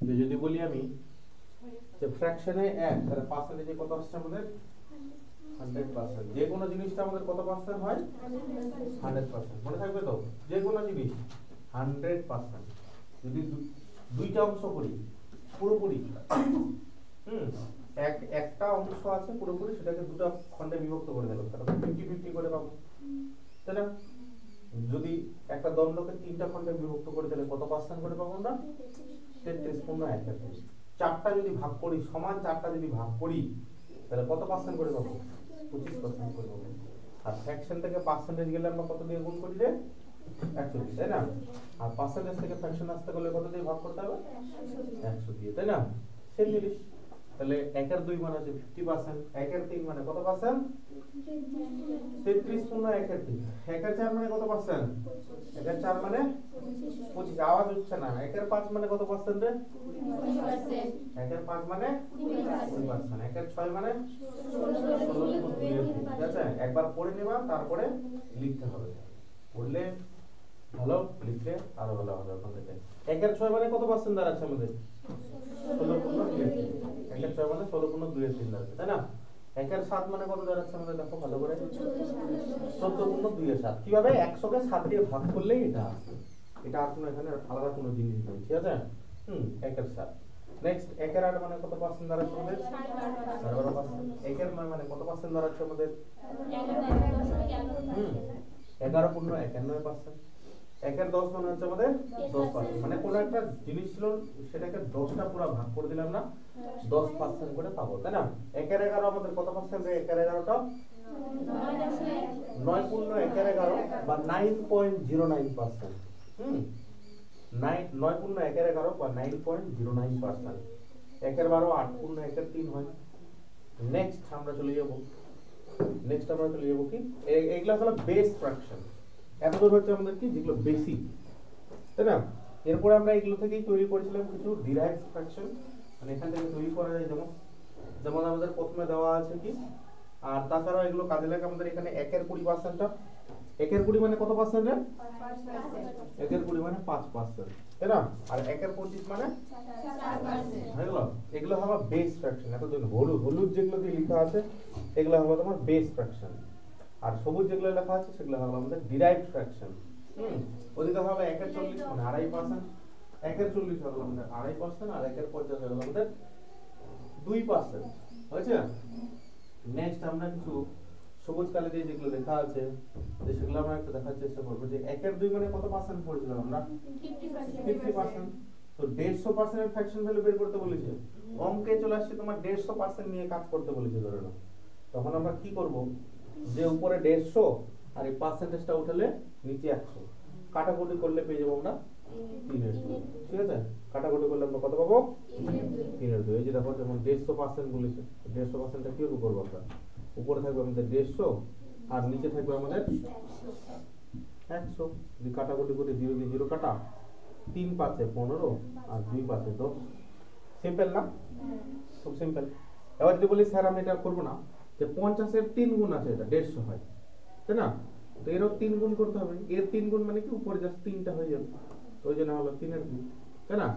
যে যদি বলি আমি যে ফ্র্যাকশনে 1 তাহলে পার্সেন্টেজে কত আসছে আমাদের 100%। যে কোনো জিনিসটা আমাদের কত পার্সেন্ট হয় 100%। মনে থাকবে তো, যে কোনো জিনিস 100%। যদি দুইটা অংশ করি পুরোপুরি একটা অংশ আছে পুরোপুরি, সেটাকে দুটো খণ্ডে বিভক্ত করে দিলাম, তাহলে 50-50 করে পাবো, তাই না? যদি একটা দ্বন্দ্বকে তিনটা খণ্ডে বিভক্ত করে দিলে কত পার্সেন্ট করে পাবো আমরা 33.1। চারটা যদি ভাগ করি, সমান চারটা যদি ভাগ করি, তাহলে কত পার্সেন্ট করে পাবো 25% করে পাবো। আর ফ্র্যাকশন থেকে পার্সেন্টেজ গেলে আমরা কত দিয়ে গুণ করি রে 100 দিয়ে, তাই না? আর পার্সেন্টেজ থেকে ফ্র্যাকশন আসতে গেলে কত দিয়ে ভাগ করতে হবে 100 দিয়ে, তাই না? সেম জিনিস। তাহলে 1 এর 2 মানে হচ্ছে 50%, 1 এর 3 মানে কত পার্সেন্ট 33.1 এর 3, 1 এর 4 মানে কত পার্সেন্ট 1 এর 4 মানে 25। আওয়াজ হচ্ছে না। 1 এর 5 মানে কত পার্সেন্ট রে 20%, 1 এর 5 মানে 20%, 1 এর 6 মানে 16.2। ঠিক আছে, একবার পড়ে নেবা, তারপরে লিখতে হবে। পড়লে ভালো, লিখলে আরো ভালো হবে ওখান থেকে। 1 এর 6 মানে কত পার্সেন্ট দাঁড়াচ্ছে আমাদের 16.2। 1 এর 6 মানে 16.2 দাঁড়াচ্ছে, তাই না? 1 এর 7 মানে কত দাঁড়াচ্ছে আমাদের, দেখো ভালো করে 14.2। কিভাবে 100 কে 7 দিয়ে ভাগ করলেই এটা আসবে। এটা আর কোনো এখানে আলাদা কোনো জিনিস নেই, ঠিক আছে? 1 এর 7। নেক্সট 1 এর 8 মানে কত পার্সেন্ট দাঁড়াচ্ছে আমাদের 11%। 1 এর 9 মানে কত পার্সেন্ট দাঁড়াচ্ছে আমাদের 11.91%। 1 এর 10 মানে হচ্ছে আমাদের 10%। মানে কোন একটা জিনিস ছিল, সেটাকে 10টা পুরো ভাগ করে দিলাম না, 10% করে পাবো, তাই না? 1 এর 11 আমাদের কত পার্সেন্ট রে 1 এর 11টা 9.1 বা 9.09%। 9.1 এর 11 বা 9.09%। 1 এর 12 8.1 এর 3 হয়। নেক্সট আমরা চলে যাব কি, এগুলা হলো বেস ফ্র্যাকশন। এতদূর হচ্ছে আমাদের কি, যেগুলো বেসিক, তাই না? এরপরে আমরা এগুলো থেকেই তৈরি করেছিলাম কিছু ডিরাইভড ফ্র্যাকশন, মানে এখান থেকে তৈরি করা যায়। যেমন আমাদের প্রথমে দেওয়া আছে কি, আর তাছাড়াও এগুলো কাজে লাগে আমাদের এখানে 1 এর 20%টা, 1 এর 20 মানে কত পার্সেন্ট রে 1 এর 20 মানে 5%, তাই না? আর 1 এর 25 মানে 4%। হয়ে গেল। এগুলো হলো বেস ফ্র্যাকশন। এতদিন হলুদ যেগুলো দিয়ে লেখা আছে এগুলো হলো তোমার বেস ফ্র্যাকশন, আর সবুজ যেগুলো লেখা আছে সেগুলো হলো আমাদের ডিরাইভড ফ্র্যাকশন। ওদিকে হলো 1 এর 40 মানে 2.5%, 1 এর 40 হলো আমাদের 2.5%, আর 1 এর 50 হলো আমাদের 2%। হয়েছে? নেক্সট আমরা কিছু সবুজ কালি দিয়ে যেগুলো লেখা আছে যে সেগুলো আমরা একটু দেখার চেষ্টা করব। যে 1 এর 2 মানে কত পার্সেন্ট পড়েছিলাম আমরা 50%। তো 150% এর ফ্র্যাকশন ভ্যালু বের করতে বলেছে। অঙ্কে চলে আসছে তোমার 150% নিয়ে কাজ করতে বলেছে ধরে নাও। তখন আমরা কি করব, যে উপরে 150 আর এই পার্সেন্টেজটা উঠালে নিচে 100, কাটাকুটি করলে পেয়ে যাবো আমরা 3/2। ঠিক আছে, কাটাকুটি করলে আমরা কত পাবো 3/2। এই যে দেখো, যেমন 150% বলেছে, 150%টা কি করবো আমরা, উপরে থাকবে আমাদের 150 আর নিচে থাকবে আমাদের 100। যদি কাটাকুটি করে 0 দিয়ে 0 কাটা, 3 পাঁচে 15 আর 2 পাঁচে 10। সিম্পল না? খুব সিম্পল। এবার যদি বলি স্যার আমি এটা করবো না, যে 50 এর 3 গুণ আছে, এটা 150 হয়, তাই না? তো এরও 3 গুণ করতে হবে। এর 3 গুণ মানে কি, উপরে জাস্ট 3টা হয়ে যাবে, তো ওই জন্য হলো 3 এর 2, তাই না?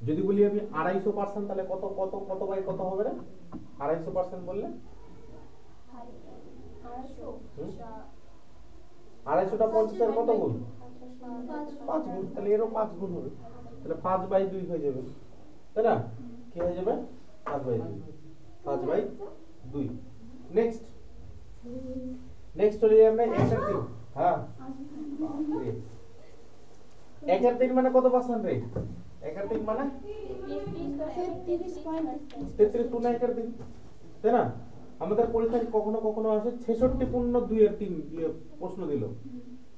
যদি বলি আমি 250%, তাহলে কত কত কত বাই কত হবে রে 250% বললে 250টা 50 এর কত গুণ 5 গুণ, তাহলে এরও 5 গুণ হবে, তাহলে 5/2 হয়ে যাবে, তাই না? কি হয়ে যাবে 5/2। নেক্সট চলে যাই আমরা 1 এর 3। হ্যাঁ, 1 এর 3 মানে কত পার্সেন্ট রে 1 এর 3 মানে 33.1 এর 3, তাই না? আমাদের পরীক্ষায় কখনো কখনো আসে 66.2 এর 3 দিয়ে প্রশ্ন দিল,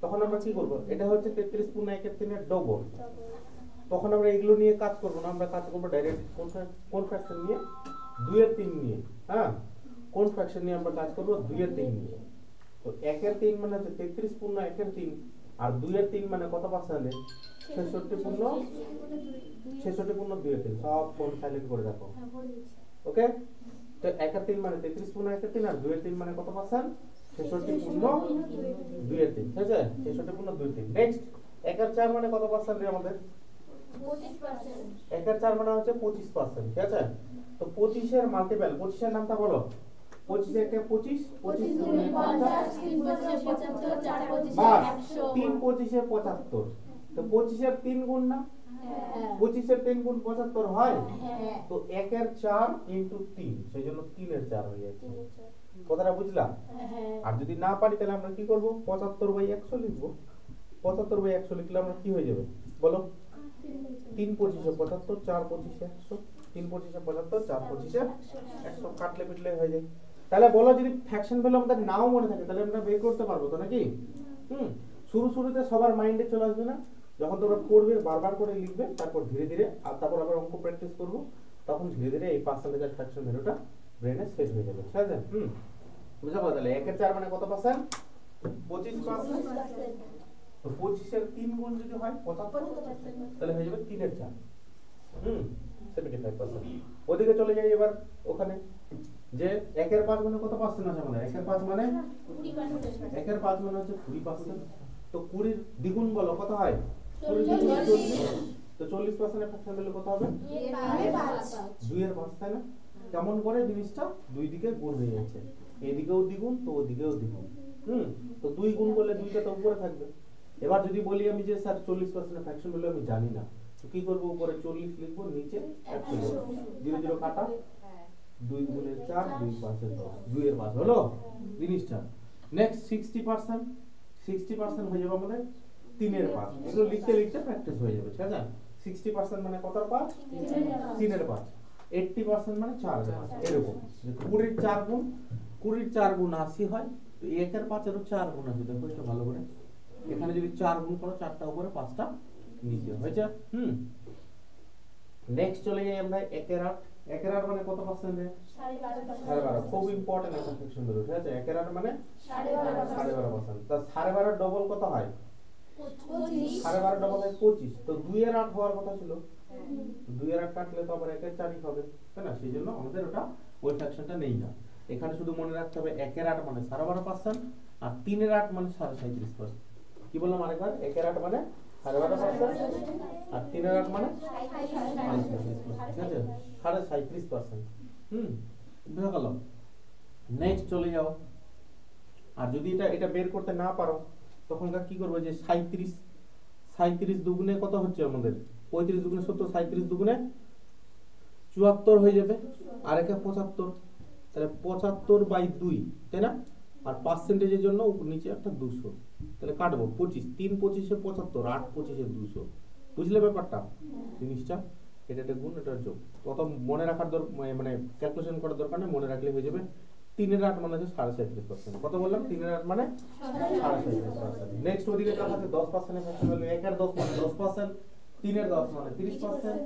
তখন আমরা কি করব, এটা হচ্ছে 33.1 এর 3 এর ডবল। তখন আমরা এগুলো নিয়ে কাজ করব না, আমরা কাজ করব ডাইরেক্ট কোন ফ্র্যাকশন নিয়ে 2 এর 3 নিয়ে। হ্যাঁ, কোন ফ্র্যাকশন নিয়ে আমরা কাজ করব 2 এর 3 নিয়ে। তো 1 এর 3 মানে হচ্ছে 33.1 এর 3, আর 2 এর 3 মানে কত পার্সেন্ট 66.2 এর 3। সব ফোন সাইলেন্ট করে রাখো, ওকে? তো 1 এর 3 মানে 33.1 এর 3, আর 2 এর 3 মানে কত পার্সেন্ট 66.2 এর 3। ঠিক আছে, 66.2 এর 3। নেক্সট 1 এর 4 মানে কত পার্সেন্ট রে আমাদের 25%। একের 4 মানে হচ্ছে 25%, ঠিক আছে? তো 25 এর মাল্টিপল, 25 এর নামটা বলো। 25 একে 25, 25 গুণে 50, 3 25 75, 4 25 বাস 100। 3 25 এ 75। তো 25 এর 3 গুণ না, 25 এর 3 গুণ 75 হয়। তো 1 এর 4 ইনটু 3, সেজন্য 3 এর 4 হয়ে যাচ্ছে। কথাটা বুঝলা? আর যদি না পারি তাহলে আমরা কি করব? 75/100 লিখব। 75/100 লিখলে আমরা কি হয়ে যাবে বলো? 3 25 এ 75, 4 25 এ 100, 3 25 এ 75, 4 25 এ 100, কাটলে পিটলে হয়ে যায়। তাহলে বলো, যদি ফ্র্যাকশন ভ্যালু আমাদের নাও মনে থাকে তাহলে আমরা বের করতে পারবো তো নাকি? শুরুতে সবার মাইন্ডে চলে আসবে না, যখন তোমরা পড়বে বারবার করে লিখবে, তারপর ধীরে ধীরে আর তারপর আবার অঙ্ক প্র্যাকটিস করবো, তখন ধীরে ধীরে এই পার্সেন্টেজ আর ফ্র্যাকশন ভ্যালুটা ব্রেনে সেট হয়ে যাবে, ঠিক আছে? বুঝা গেল? তাহলে 1 এর 4 মানে কত পার্সেন্ট? 25%। তো 25 এর 3 গুণ যদি হয় 75, তাহলে হয়ে যাবে 3 এর 4, 75%। ওদিকে চলে যাই এবার ওখানে, যে 1 এর 5 মানে কত পার্সেন্ট আছে আমাদের? 1 এর 5 মানে 20%। 1 এর 5 মানে হচ্ছে 20%। তো 20 এর দ্বিগুণ বলো কত হয়? 40। তো 40% এর ফ্র্যাকশন ভ্যালু কত হবে? 2 এর 5, তাই না? কেমন করে জিনিসটা দুই দিকে গুণ হয়ে যাচ্ছে, এদিকেও দ্বিগুণ তো ওদিকেও দ্বিগুণ। তো 2 গুণ করলে 2টা তো উপরে থাকবে। এবার যদি বলি আমি যে স্যার 40% এর ফ্র্যাকশন ভ্যালু আমি জানি না, তো কি করব? উপরে 40 লিখব, নিচে 100 লিখব, 0 0 কাটা, 2 গুণে 4, 2 5 এর 10, 2 এর 5 হলো জিনিসটা। নেক্সট 60%, 60% হয়ে যাবে আমাদের 3 এর 5। এগুলো লিখতে লিখতে প্র্যাকটিস হয়ে যাবে, ঠিক আছে? 60% মানে কত এর 5? 3 এর 5। 80% মানে 4 এর 5। এরকম যে 20 এর 4 গুণ, 20 এর 4 গুণ 80 হয়। তো 1 এর 5 এরও 4 গুণ আছে, দেখো একটু ভালো করে। এখানে যদি 4 গুণ করো, 4টা উপরে 5টা নিচে হয়েছে। নেক্সট চলে যাই আমরা 1 এর 8। 1 এর 8 মানে কত পার্সেন্ট? 12.5। খুব ইম্পর্টেন্ট একটা ফ্র্যাকশন ভ্যালু, ঠিক আছে? 1 এর 8 মানে 12.5%। তো 12.5 ডবল কত হয়? 12.5 ডবল হয় 25। তো 2 এর 8 হওয়ার কথা ছিল, 2 এর 8 কাটলে তো আবার 1 এর 4ই হবে, তাই না? সেই জন্য আমাদের ওটা ওই ফ্র্যাকশনটা নেই না। এখানে শুধু মনে রাখতে হবে 1 এর 8 মানে 12.5% আর 3 এর 8 মানে 37%। কি বললাম আরেকবার? 1 এর 8 মানে 12.5% আর 3 এর 8 মানে 37%, ঠিক আছে? 37%। বুঝা গেল? নেক্সট চলে যাও। আর যদি এটা বের করতে না পারো, তখন কি করবে? যে 37 দুগুণে কত হচ্ছে আমাদের? 35 দুগুণে 70, 37 দুগুণে 74 হয়ে যাবে, আর একে 75। তাহলে 75/2, তাই না? আর পার্সেন্টেজের জন্য নিচে একটা 200, তাহলে কাটবো 25, 3 25 এ 75, 8 25 এ 200। বুঝলে ব্যাপারটা? জিনিসটা এটা গুণ, এটা যোগ, কত মনে রাখার মানে ক্যালকুলেশন করার দরকার নেই, মনে রাখলে হয়ে যাবে। 3 এর 8 মানে হচ্ছে 37%। কত বললাম? 3 এর 8 মানে 37%। নেক্সট ওদিকে কাছে 10% এর ফ্র্যাকশন ভ্যালু। 1 এর 10 মানে 10%, 3 এর 10 মানে 30%,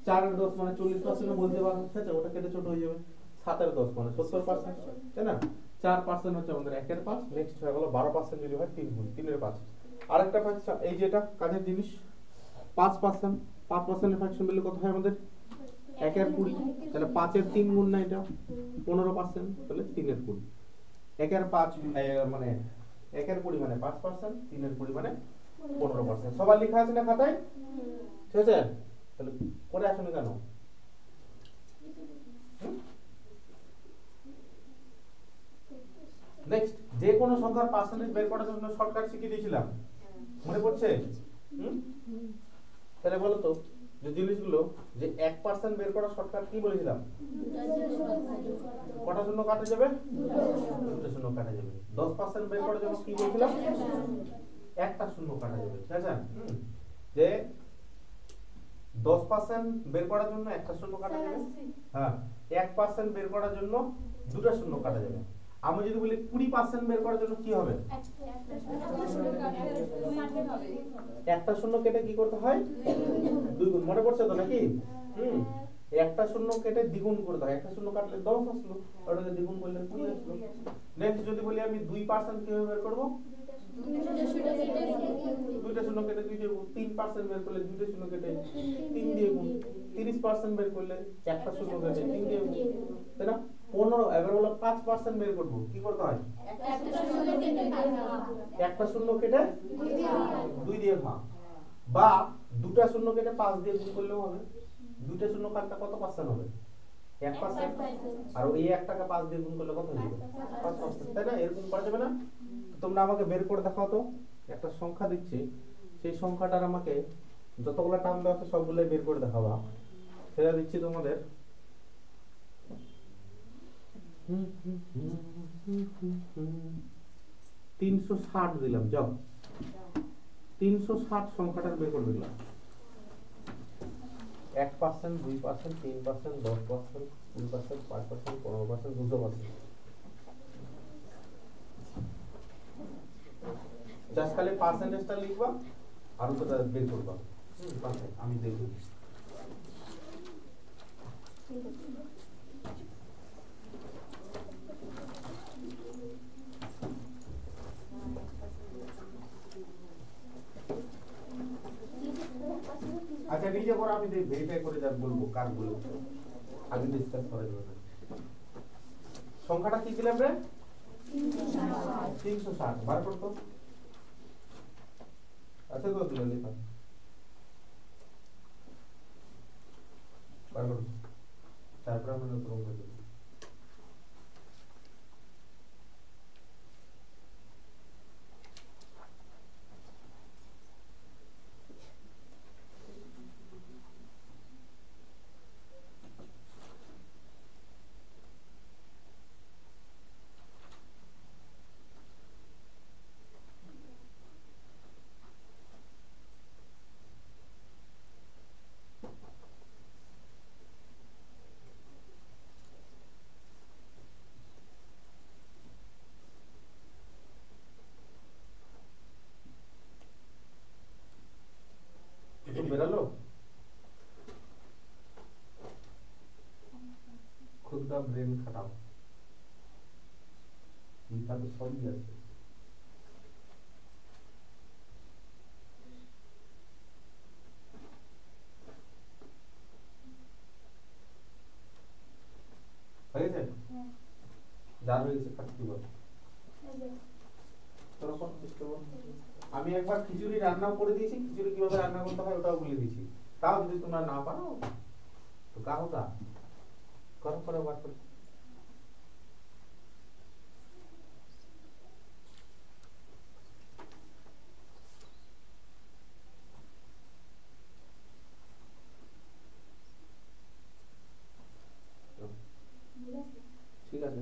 4 এর 10 মানে 40% বলতে পারো, ঠিক আছে? ওটা কেটে ছোট হয়ে যাবে। 7 এর 10 মানে 70%, তাই না? 4% হচ্ছে আমাদের 1 এর 5। নেক্সট হয়ে গেল 12% যদি হয় 3 গুণ 3 এর 5। আরেকটা ফ্র্যাকশন, এই যে এটা কাজের জিনিস, 5%। 5% এর ফ্র্যাকশন ভ্যালু কত হয় আমাদের? 1 এর 20। তাহলে 5 এর 3 গুণ না এটা 15%, তাহলে 3 এর 20। 1 এর 5 মানে 1 এর 20 মানে 5%, 3 এর 20 মানে 15%। সবার লেখা আছে না খাতায়? ঠিক আছে? তাহলে করে আসুন কেন? নেক্সট, যে কোনো সংখ্যার পার্সেন্টেজ বের করার জন্য শর্টকাট শিখিয়ে দিয়েছিলাম, মনে পড়ছে? তাহলে বলো তো যে জিনিসগুলো, যে 1% বের করার শর্টকাট কি বলেছিলাম? কটা শূন্য কাটা যাবে? দুটো শূন্য কাটা যাবে। 10% বের করার জন্য কি বলেছিলাম? একটা শূন্য কাটা যাবে, ঠিক আছে? যে 10% বের করার জন্য একটা শূন্য কাটা যাবে। হ্যাঁ, 1% বের করার জন্য দুটো শূন্য কাটা যাবে। আমি যদি বলি 20% বের করার জন্য কি হবে? একটা শূন্য কেটে কি করতে হয়? দুই গুণ। মনে পড়ছে তো নাকি? একটা শূন্য কেটে দ্বিগুণ করতে হয়। একটা শূন্য কাটলে 10 আসলো, ওটাকে দ্বিগুণ করলে 20 আসলো। নেক্সট যদি বলি আমি 2% কিভাবে বের করব? দুইটা শূন্য কেটে 2 দিয়ে গুণ। 3% বের করলে দুইটা শূন্য কেটে 3 দিয়ে গুণ। 30% বের করলে একটা শূন্য কেটে 3 দিয়ে গুণ, তাই না? 15, এবার হলো 5% বের করব, কি করতে হয়? একটা শূন্য কেটে 2 দিয়ে ভাগ। বা দুটা শূন্য কেটে 5 দিয়ে গুণ করলেও হবে। দুটা শূন্য কাটলে কত পার্সেন্ট হবে? 1%। আর ওই 1 টাকা 5 দিয়ে গুণ করলে কত হয়ে যাবে? 5%, তাই না? এরকম করা যাবে না? তোমরা আমাকে বের করে দেখাও তো। একটা সংখ্যা দিচ্ছি, সেই সংখ্যাটার আমাকে যতগুলো টার্ম দেওয়া আছে সবগুলোই বের করে দেখাবা। সেটা দিচ্ছি তোমাদের 360 দিলাম। যাও 360 সংখ্যাটার বের করে দিলাম। 1%, 2%, 3%, 10%, 2%, 5%, 15%, 200%। জাস্ট খালি পার্সেন্টেজটা লিখবা আর ওটা বের করবা। পারফেক্ট, আমি দেখব। আচ্ছা নিজে করে আমি ভেরিফাই করে যা বলবো কার বলবো, আগে ডিসকাস করা যাবে না। সংখ্যাটা কি দিলাম রে? 360 বার করতো। আচ্ছা তো দিলাম লিখা বার করতো, তারপর আমরা নতুন অঙ্ক দেব। বেরালো खुद का ब्रेन खटाओ, लिखा तो सभी আছে। হয়ে গেছে? যা হয়ে গেছে কাটতে বল। তোরা কোন বুঝতে বল। আমি একবার খিচুড়ি রান্না করে দিয়েছি, খিচুড়ি কিভাবে রান্না করতে হয় ওটাও বলে দিয়েছি। তাও যদি তোমরা না পারো তো কা হোগা, করো করো বাদ করো। ঠিক আছে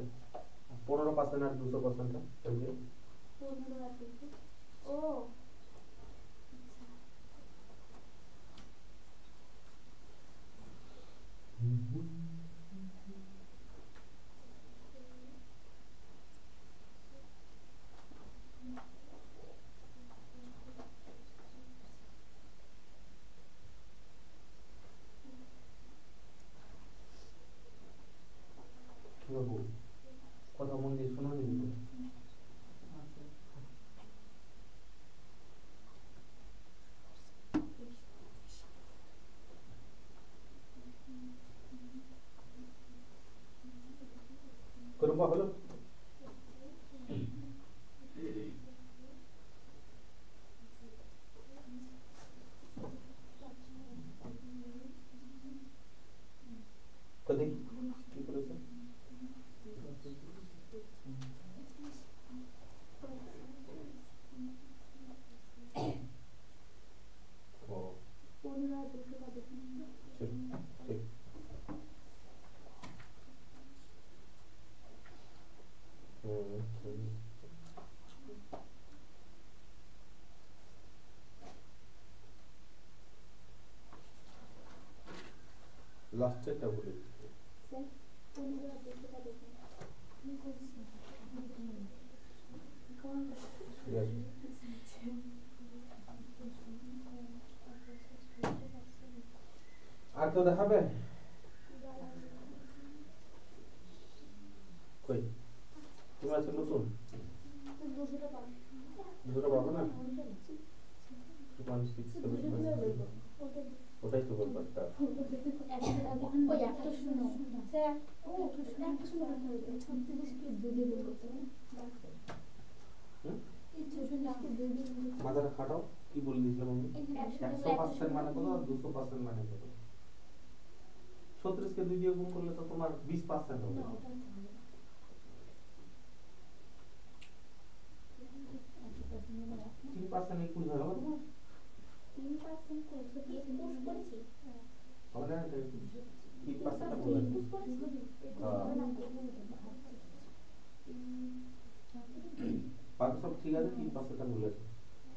15% আর 200% ওই যে 15 আর 200 ও কথা মন দিয়ে শোনো কিন্তু। করবা হলো তো দেখি কি করেছে। ও 15 আর 200 का डिफरेंस ঠিক ঠিক। লাস্টেরটা বলে দিচ্ছি। सर 15 और 200 का डिफरेंस कौन ঠিক আছে আর কেউ দেখাবে? কই তুমি আজকে নতুন 200 টা পাবো 200 পাবো না 2.67 ওটাই তো বলবো একটা। ওই একটা শূন্য স্যার ও একটা শূন্য রাখতে হবে 36 কে 2 দিয়ে গুণ করতে হবে এই 36 কে 2 দিয়ে গুণ মাথাটা খাটাও কি বলে দিয়েছিলাম আমি? 100 100% মানে কত, 200% মানে কত? 36 কে 2 দিয়ে গুণ করলে তো তোমার 20% হবে। 3% 21 হয়ে গেল তোমার। 3% করেছি, 21 করেছি। হবে না এটা 3%টা বলে। বাকি সব ঠিক আছে, 3%টা ভুল আছে।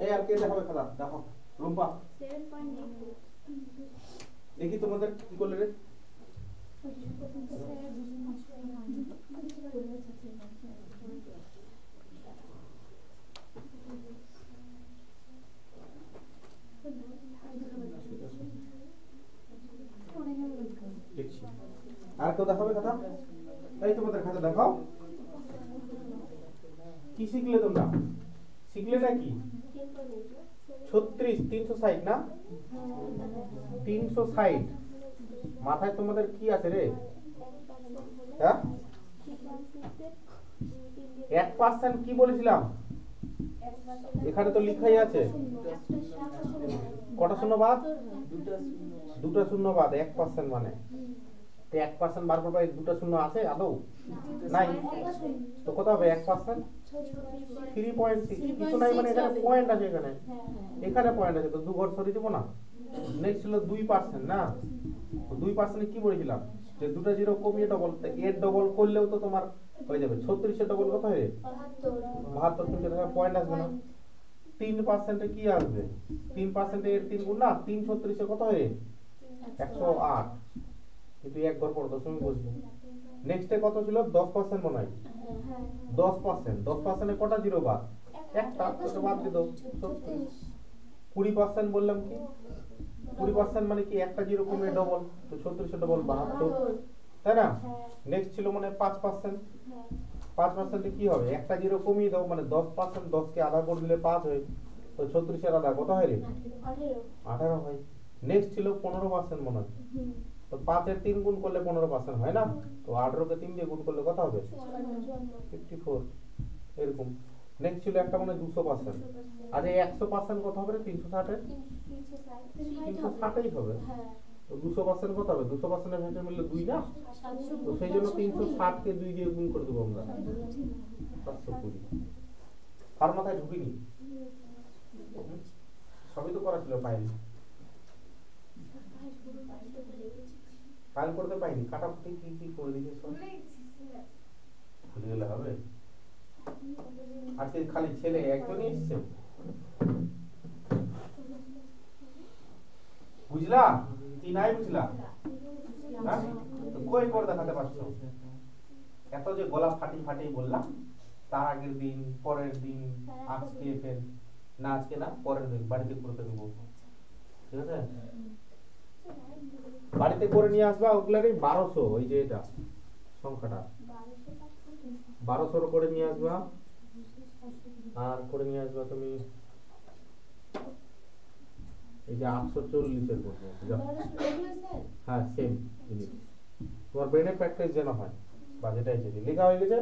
এই আর কে দেখাবে খাতা? দেখো রুম্পা 7.8 দেখি তোমাদের কি করলে রে। দেখছি আর কেউ দেখাবে খাতা? এই তোমাদের খাতা দেখাও। কি শিখলে তোমরা? শিখলে নাকি 36 360 না? 360 মাথায় তোমাদের কি আছে রে? হ্যাঁ 1% কি বলেছিলাম? এখানে তো লেখাই আছে কটা শূন্য বাদ? দুটো শূন্য বাদ 1% মানে 1% বার করবে, দুটো শূন্য আছে আদৌ নাই তো কত হবে? 1% 3.6 কিছু নাই মানে এখানে পয়েন্ট আছে, এখানে পয়েন্ট আছে তো দু ঘর সরিয়ে দেবো না। নেক্সট ছিল 2% না, তো 2% কি বলেছিলাম যে দুটো জিরো কমিয়ে ডবল, এর ডবল করলেও তো তোমার হয়ে যাবে 36 এর ডবল কত হবে? 72, কিন্তু এখানে পয়েন্ট আসবে না। 3% এ কি আসবে? 3% এর 3 গুণ না, 3 36 এ কত হবে? 108, কিন্তু এক ঘর পর দশমিক বসবে। নেক্সটে কত ছিল? 10% মনে হয়। 10% এ কটা জিরো বাদ? একটা, তো বাদ দিয়ে দাও 36। 20% বললাম কি? 20% মানে কি একটা জিরো কমে ডবল, তো 36 এর ডবল 72, তাই না? নেক্সট ছিল মানে 5%। 5% এ কি হবে? একটা জিরো কমিয়ে দাও মানে 10%, 10 কে আধা করে দিলে 5 হয়, তো 36 এর আধা কত হয় রে? 18 হয়। নেক্সট ছিল 15% মনে হয়, তো 5 এর 3 গুণ করলে 15% হয় না, তো 18 কে 3 দিয়ে গুণ করলে কত হবে? 54 এরকম। নেক্সট ছিল একটা মানে 200%। আজ এই 100% কত হবে রে? 360 এর 360ই হবে। তো 200% কত হবে? 200% এর ভেতরে মিললে 2 না, তো সেই জন্য 360 কে 2 দিয়ে গুণ করে দেব আমরা, 720। তার মাথায় ঢুকিনি, সবই তো করা ছিল ফাইল। ফাইল করতে পাইনি, কাটাকুটি কি কি করে দিয়েছে সব ভুলে গেলে হবে। আজকে খালি ছেলে একজনই এসেছে, বুঝলা কি নাই বুঝলা? হ্যাঁ তো কই করে দেখাতে পারছো? এত যে গলা ফাটি ফাটি বললাম, তার আগের দিন, পরের দিন, আজকে ফের না, আজকে না পরের দিন বাড়িতে করতে দেবো, ঠিক আছে? বাড়িতে করে নিয়ে আসবা ওগুলারই 1200, ওই যে এটা সংখ্যাটা 1200 করে নিয়ে আসবা। আর করে নিয়ে আসবা তুমি এই যে 840 এর মধ্যে, হ্যাঁ সেম জিনিস, তোমার ব্রেনে প্র্যাকটিস যেন হয়, বা যেটাই যদি লেখা হয়ে গেছে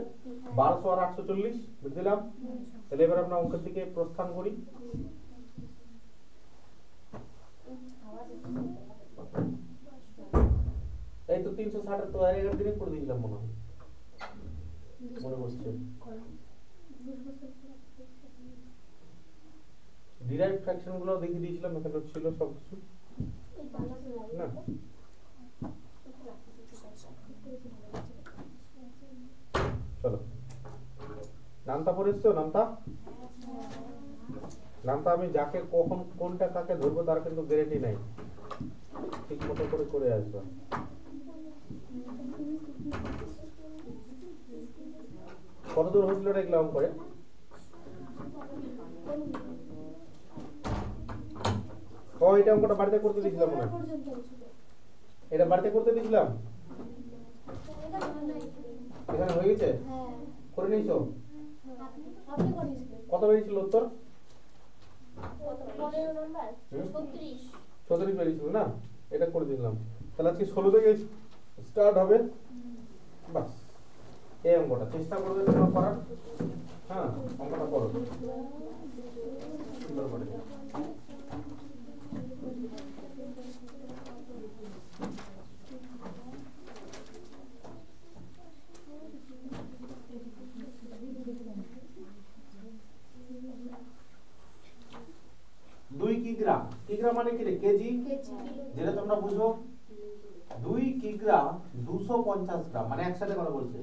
1200 আর 840 বুঝলাম। তাহলে এবার আমরা অঙ্কের দিকে প্রস্থান করি। এই তো 360 এর তো আগের দিনে করে দিয়েছিলাম মনে হয়, মনে পড়ছে। ডিরাইভ ফ্র্যাকশন গুলো দেখিয়ে দিয়েছিলাম, এখানে ছিল সব কিছু না। চলো নামটা পড়েছো? নামটা আমি যাকে কখন কোনটা কাকে ধরবো তার কিন্তু গ্যারান্টি নাই, ঠিক মতো করে করে আসবা। কত দূর হয়েছিল এগুলো অঙ্ক করে? ও এটা অঙ্কটা বাড়িতে করতে দিয়েছিলাম মনে হয়, এটা বাড়িতে করতে দিয়েছিলাম, এখানে হয়ে গেছে করে নিয়েছো? কত বেরিয়েছিল উত্তর? 36 বেরিয়েছিল না, এটা করে দিলাম। তাহলে আজকে 16 থেকে স্টার্ট হবে। বাস এই অঙ্কটা চেষ্টা করবে তোমরা করার, হ্যাঁ অঙ্কটা করো সুন্দর করে। মানে কি রে? কেজি, যেটা তোমরা বুঝো 2 কিগ্রা 250 গ্রাম, মানে একসাথে কথা বলছে।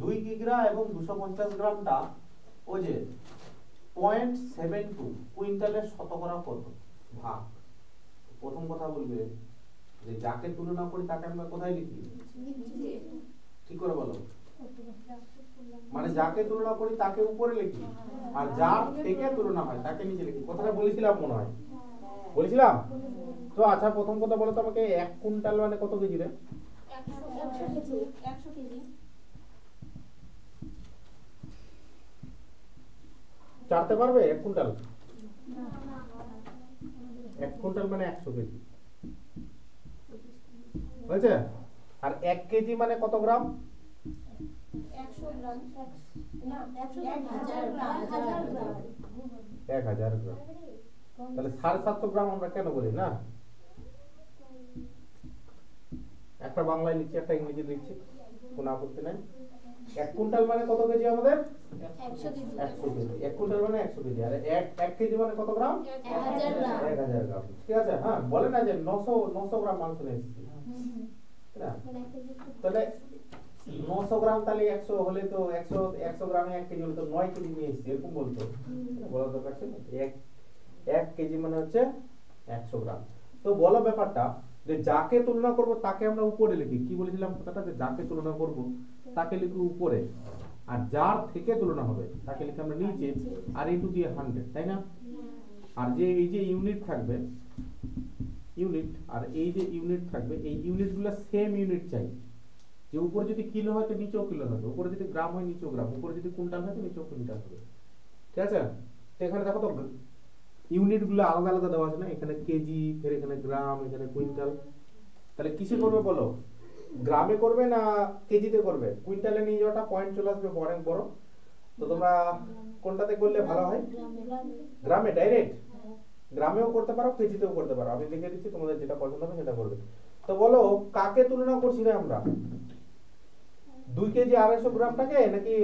2 কিগ্রা এবং 250 গ্রামটা ওই যে 0.72 কুইন্টালের শতকরা কত ভাগ। প্রথম কথা বলবে যে যাকে তুলনা করি তাকে আমরা কোথায় লিখি? ঠিক করে বলো। মানে যাকে তুলনা করি তাকে উপরে লিখি, আর যার থেকে তুলনা হয় তাকে নিচে লিখি। কথাটা বলেছিলাম মনে হয়, বলেছিলাম তো। আচ্ছা, প্রথম কথা বলো তো আমাকে, 1 কুইন্টাল মানে কত কেজি রে? 100 কেজি। চারতে পারবে 1 কুইন্টাল? 1 কুইন্টাল মানে 100 কেজি হয়েছে। আর 1 কেজি মানে কত গ্রাম? 100 গ্রাম। না, 1000 গ্রাম। 1000 গ্রাম। তাহলে 750 গ্রাম আমরা কেন বলি না? একটা বাংলায় লিখছি, একটা ইংরেজি লিখছি, কোনো আপত্তি নাই। 1 কুইন্টাল মানে কত কেজি আমাদের? 100 কেজি। 100 কেজি। 1 কুইন্টাল মানে 100 কেজি। আর 1 কেজি মানে কত গ্রাম? 1000 গ্রাম। 1000 গ্রাম। ঠিক আছে। হ্যাঁ, বলে না যে 900 গ্রাম মাংস নিয়ে এসেছি, না? তাহলে 900 গ্রাম, তাহলে 100 হলে তো 100 গ্রামে 1 কেজি হলে তো 9 কেজি নিয়ে এসেছি, এরকম বলতো। বলার দরকার ছিল। 1 কেজি মানে হচ্ছে 100 গ্রাম। তো বলো ব্যাপারটা, যে যাকে তুলনা করব তাকে আমরা উপরে লিখি। কি বলেছিলাম কথাটা? যে যাকে তুলনা করব তাকে লিখি উপরে, আর যার থেকে তুলনা হবে তাকে লিখি আমরা নিচে, আর ইনটু দিয়ে 100, তাই না? আর যে এই যে ইউনিট থাকবে, ইউনিট, আর এই যে ইউনিট থাকবে, এই ইউনিটগুলো সেম ইউনিট চাই। যে উপরে যদি কিলো হয় তো নিচেও কিলো হবে, উপরে যদি গ্রাম হয় নিচেও গ্রাম, উপরে যদি কুইন্টাল হয় তো নিচেও কুইন্টাল হবে। ঠিক আছে। তো এখানে দেখো তো ইউনিট গুলো আলাদা আলাদা দেওয়া আছে না? এখানে কেজি, ফের এখানে গ্রাম, এখানে কুইন্টাল। তাহলে কিসে করবে বলো? গ্রামে করবে না কেজিতে করবে? কুইন্টালে নিয়ে যাওয়াটা পয়েন্ট চলে আসবে অনেক বড়। তো তোমরা কোনটাতে করলে ভালো হয়? গ্রামে ডাইরেক্ট। গ্রামেও করতে পারো, কেজিতেও করতে পারো। আমি লিখে দিচ্ছি, তোমাদের যেটা পছন্দ হবে সেটা করবে। তো বলো, কাকে তুলনা করছি রে আমরা? 2 কেজি 250 গ্রামটাকে নাকি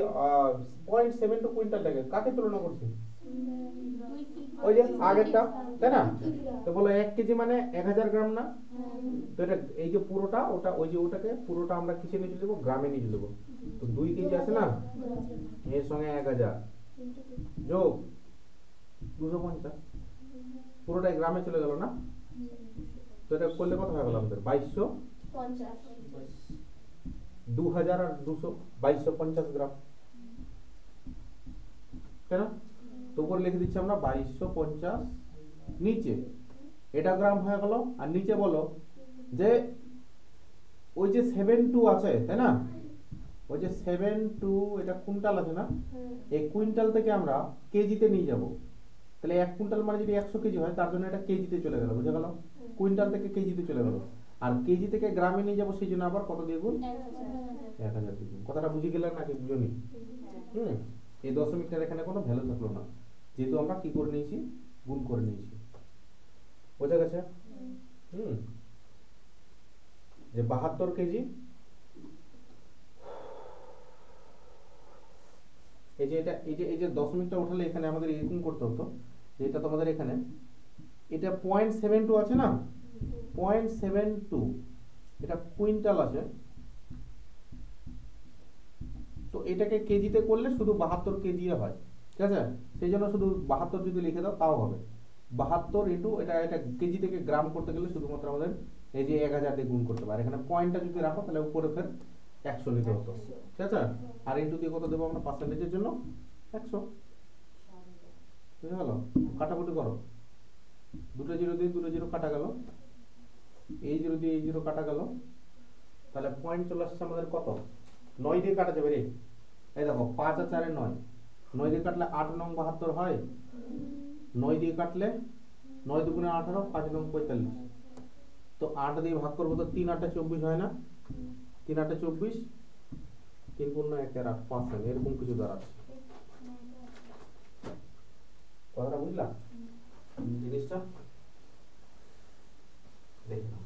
0.72 কুইন্টালটাকে? কাকে তুলনা করছি? ওই যে আগেরটা, তাই না? তো বলো 1 কেজি মানে 1000 গ্রাম না? তো এটা এই যে পুরোটা, ওটা ওই যে ওটাকে পুরোটা আমরা কিসে নিয়ে চলে যাবো? গ্রামে নিয়ে চলে যাবো। তো 2 কেজি আছে না, এর সঙ্গে 1000 যোগ 250, পুরোটাই গ্রামে চলে গেল না? তো এটা করলে কত হয়ে গেল আমাদের? 2250। 2000 আর 200, 2250 গ্রাম, তাই না? তো উপরে লিখে দিচ্ছি আমরা 2250, নিচে এটা গ্রাম হয়ে গেল। আর নিচে বলো যে ওই যে 72 আছে, তাই না? ওই যে 72, এটা কুইন্টাল আছে না? এই কুইন্টাল থেকে আমরা কেজিতে নিয়ে যাব। তাহলে 1 কুইন্টাল মানে যদি 100 কেজি হয়, তার জন্য এটা কেজিতে চলে গেল, বুঝে গেল? কুইন্টাল থেকে কেজিতে চলে গেল। আর কেজি থেকে গ্রামে নিয়ে যাব, সেই জন্য আবার কত দিয়ে গুণ? 1000 দিয়ে গুণ। কথাটা বুঝে গেলেন নাকি বুঝুনি? এই দশমিকটার এখানে কোনো ভ্যালু থাকলো না, যেহেতু আমরা কি করে নিয়েছি? গুণ করে নিয়েছি। বোঝা গেছে? যে 72 কেজি, এই যে এটা, এই যে দশমিকটা উঠালে এখানে আমাদের এরকম করতে হতো, যে এটা তোমাদের এখানে এটা 0.72 আছে না? 0.72 এটা কুইন্টাল আছে। তো এটাকে কেজিতে করলে শুধু 72 কেজি হয়, ঠিক আছে? সেই জন্য শুধু 72 যদি লিখে দাও তাও হবে। 72 ইন্টু এটা কেজি থেকে গ্রাম করতে গেলে শুধুমাত্র আমাদের এই যে 1000 দিয়ে গুণ করতে পারে। এখানে পয়েন্টটা যদি রাখো তাহলে উপরে ফের 100 নিতে হতো, ঠিক আছে? আর ইন্টু দিয়ে কত দেবো আমরা? পার্সেন্টেজের জন্য 100। বুঝে গেল? কাটাকুটি করো, দুটো জিরো দিয়ে দুটো জিরো কাটা গেল, এই জিরো দিয়ে এই জিরো কাটা গেল। তাহলে পয়েন্ট চলে আসছে আমাদের কত? 9 দিয়ে কাটা যাবে রে। এই দেখো 5 আর 4 9, 9 দিয়ে কাটলে 8 নং 72 হয়। 9 দিয়ে কাটলে 9 দুগুণে 18, 5 নং 45। তো 8 দিয়ে ভাগ করবো তো 3 8 24 হয় না? 3 8 24, 3 গুণ 1 এর 8%, এরকম কিছু দাঁড়াচ্ছে। কথাটা বুঝলা জিনিসটা? দেখে নাও।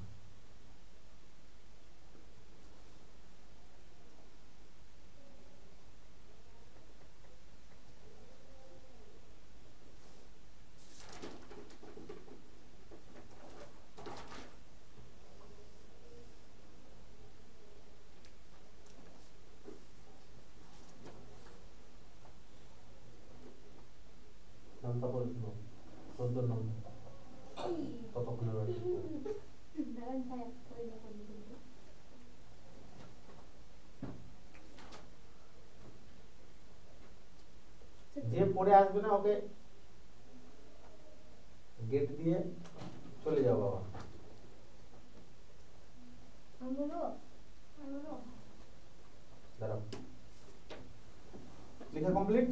যে পড়ে আসবে না ওকে গেট দিয়ে চলে যাও বাবা। দাঁড়াও, লেখা কমপ্লিট।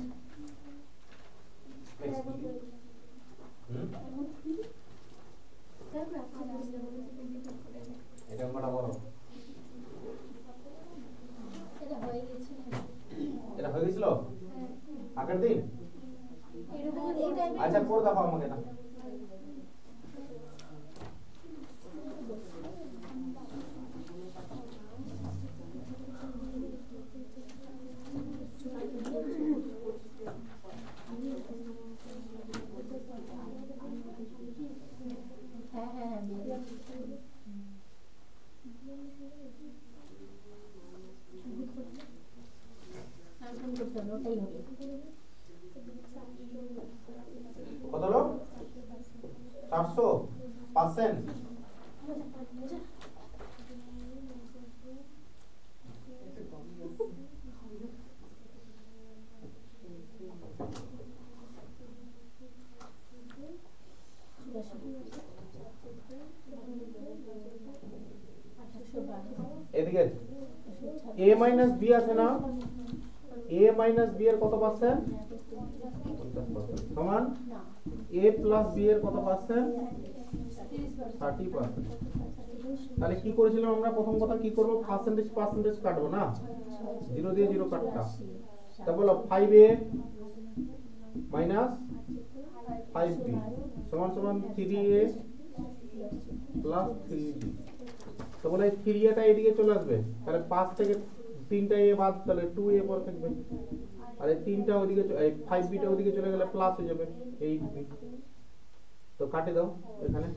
এটা আমরা বলো, এটা হয়ে গেছিল আগের দিন। আচ্ছা পড়ে দেখো আমাকে না। কত লোক? 400%। এদিকে a মাইনাস b আছে না, a মাইনাস b এর কত পার্সেন্ট? 50% সমান a প্লাস b এর কত পার্সেন্ট? 30%। তাহলে কি করেছিলাম আমরা? প্রথম কথা কি করব? পার্সেন্টেজ পার্সেন্টেজ কাটবো না, 0 দিয়ে 0 কাটটা। তা বলো 5a মাইনাস 5b সমান সমান 3a প্লাস 3b। তো বলে 3a টা এদিকে চলে আসবে, তাহলে 5 থেকে 3টা a বাদ, তাহলে 2a পড়ে থাকবে। আর এই 3টা ওইদিকে, এই 5b টা ওইদিকে চলে গেলে প্লাস হয়ে যাবে 8b। তো কাটে দাও এখানে,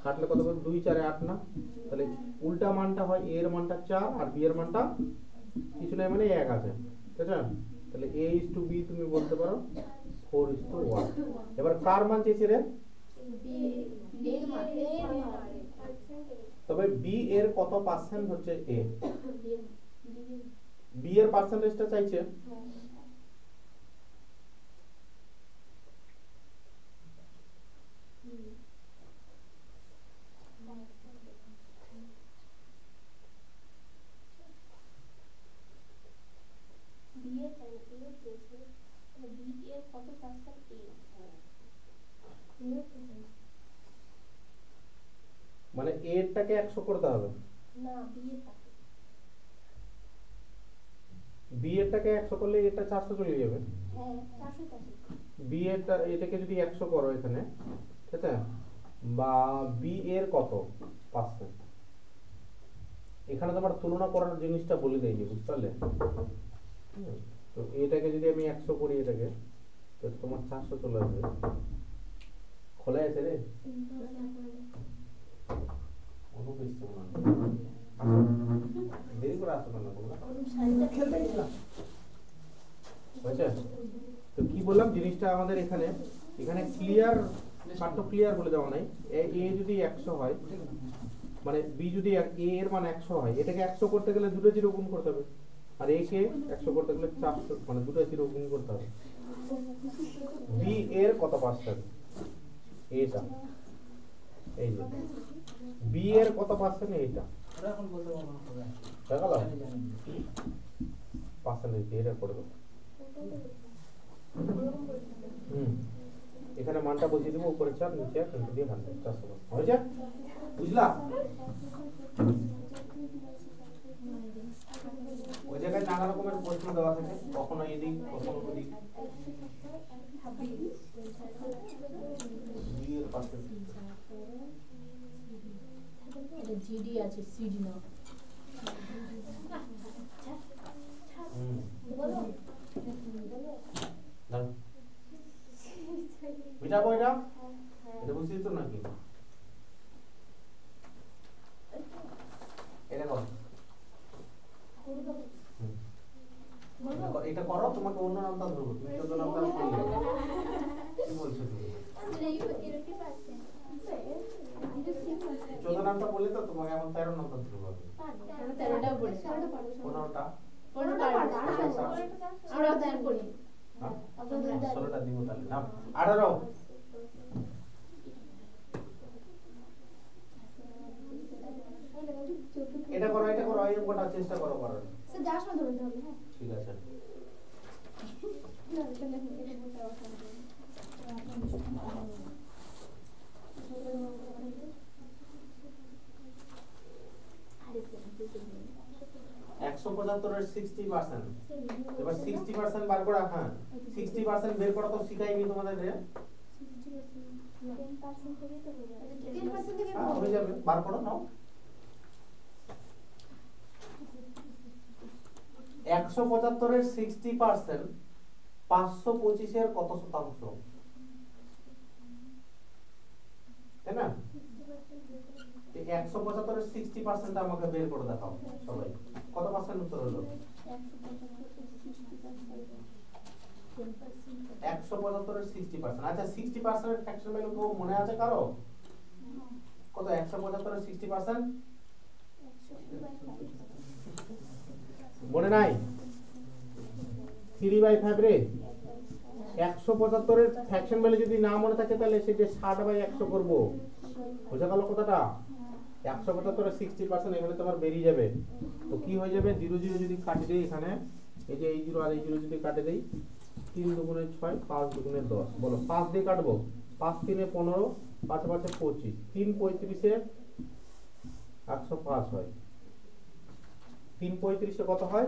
কাটলে কত হবে? 2 4 8 না, তাহলে উল্টা মানটা হয় a এর মানটা 4 আর b এর মানটা কিছু নাই মানে 1 আছে, ঠিক আছে? তাহলে a is to b তুমি বলতে পারো 4 is to 1। এবার কার মান চেয়েছি রে? তবে b এর কত পার্সেন্ট হচ্ছে a? b এর পার্সেন্টেজটা চাইছে। মানে a এরটাকে 100 করতে হবে না, b এরটাকে 100 করলে এটা 400 চলে যাবে। হ্যাঁ 400। b এরটা এটাকে যদি 100 করো এখানে, ঠিক আছে? বা b এর কত পার্সেন্ট, এখানে তোমার তুলনা করার জিনিসটা বলে দেয়নি, বুঝতে পারলে? তো এটাকে যদি আমি 100 করি এটাকে, তো তোমার 400 চলে আসবে। খোলা আছে রে অনুপস্থিত না, দেরি করে আসো না তোমরা, খেলতে গেছিলাম। বুঝছো? তো কি বললাম জিনিসটা আমাদের এখানে ক্লিয়ার, পার্ট ক্লিয়ার বলে দেওয়া নাই। a যদি 100 হয়, মানে b যদি a এর মান 100 হয়, এটাকে 100 করতে গেলে দুটো জিরো গুণ করতে হবে, আর a কে 100 করতে গেলে 400 মানে দুটো জিরো গুণ করতে হবে। b এর কত পার্সেন্ট? এটা এই যে b এর কত পার্সেন্ট? এইটা এখন বলতে পারবো না, দেখালো পার্সেন্টেজ দিয়ে এটা করে দাও। এখানে মানটা বসিয়ে দেবো, উপরে 4 নিচে 1 ইনটু দিয়ে 100 400 হয়েছে, বুঝলা? ওই জায়গায় নানা রকমের প্রশ্ন দেওয়া থাকে, কখনো এদিক কখনো ওদিক। এটা জিডি আছে, সিডি না। মিটাবো এটা, এটা বুঝছিস তো নাকি? এটা করো, এটা করো, তোমাকে অন্য নামটা ধরবো, তুমি 14 নামটা কি বলছো তুমি? 14 নামটা বললে তো তোমাকে এখন 13 নামটা দিতে পারবে। 13টা পড়ে 15টা 15টা আমরা দান করি। হ্যাঁ আপনাদের দান 16টা দিব তাহলে নাম 18 এটা করো এই গোটা চেষ্টা করো করার। স্যার যাস না ধরতে হবে হ্যাঁ ঠিক আছে না এটা লেখা এটা বলতে হবে আরে স্যার 175 এর 60%। এবার 60% বার করে রাখা। 60% বের করা তো শিখাইনি তোমাদের রে। 10% থেকে তো হয়ে যাবে 10% থেকে হয়ে যাবে বার করো নাও। 175 এর 60% 525 এর কত শতাংশ? তাই না? এই 175 এর 60% আমাকে বের করে দেখাও সবাই। কত পার্সেন্ট উত্তর হলো? 175 এর 60%। আচ্ছা 60% এর ফ্র্যাকশন ভ্যালু কেউ মনে আছে কারো? কত 175 এর 60%? মনে নাই? 3/5 রে। 175 এর ফ্র্যাকশন ভ্যালু যদি না মনে থাকে তাহলে সেটা 60/100 করব। বুঝা গেল কথাটা? 175 এর 60% এখানে তোমার বেরিয়ে যাবে। তো কি হয়ে যাবে? 0 0 যদি কাটি দেই এখানে, এই যে এই 0 আর এই 0 যদি কাটে দেই, 3 দুগুণে 6, 5 দুগুণে 10। বলো 5 দিয়ে কাটবো। 5 3 15, 5 5 25। 3 35 এ 105 হয়। 3 35 এ কত হয়?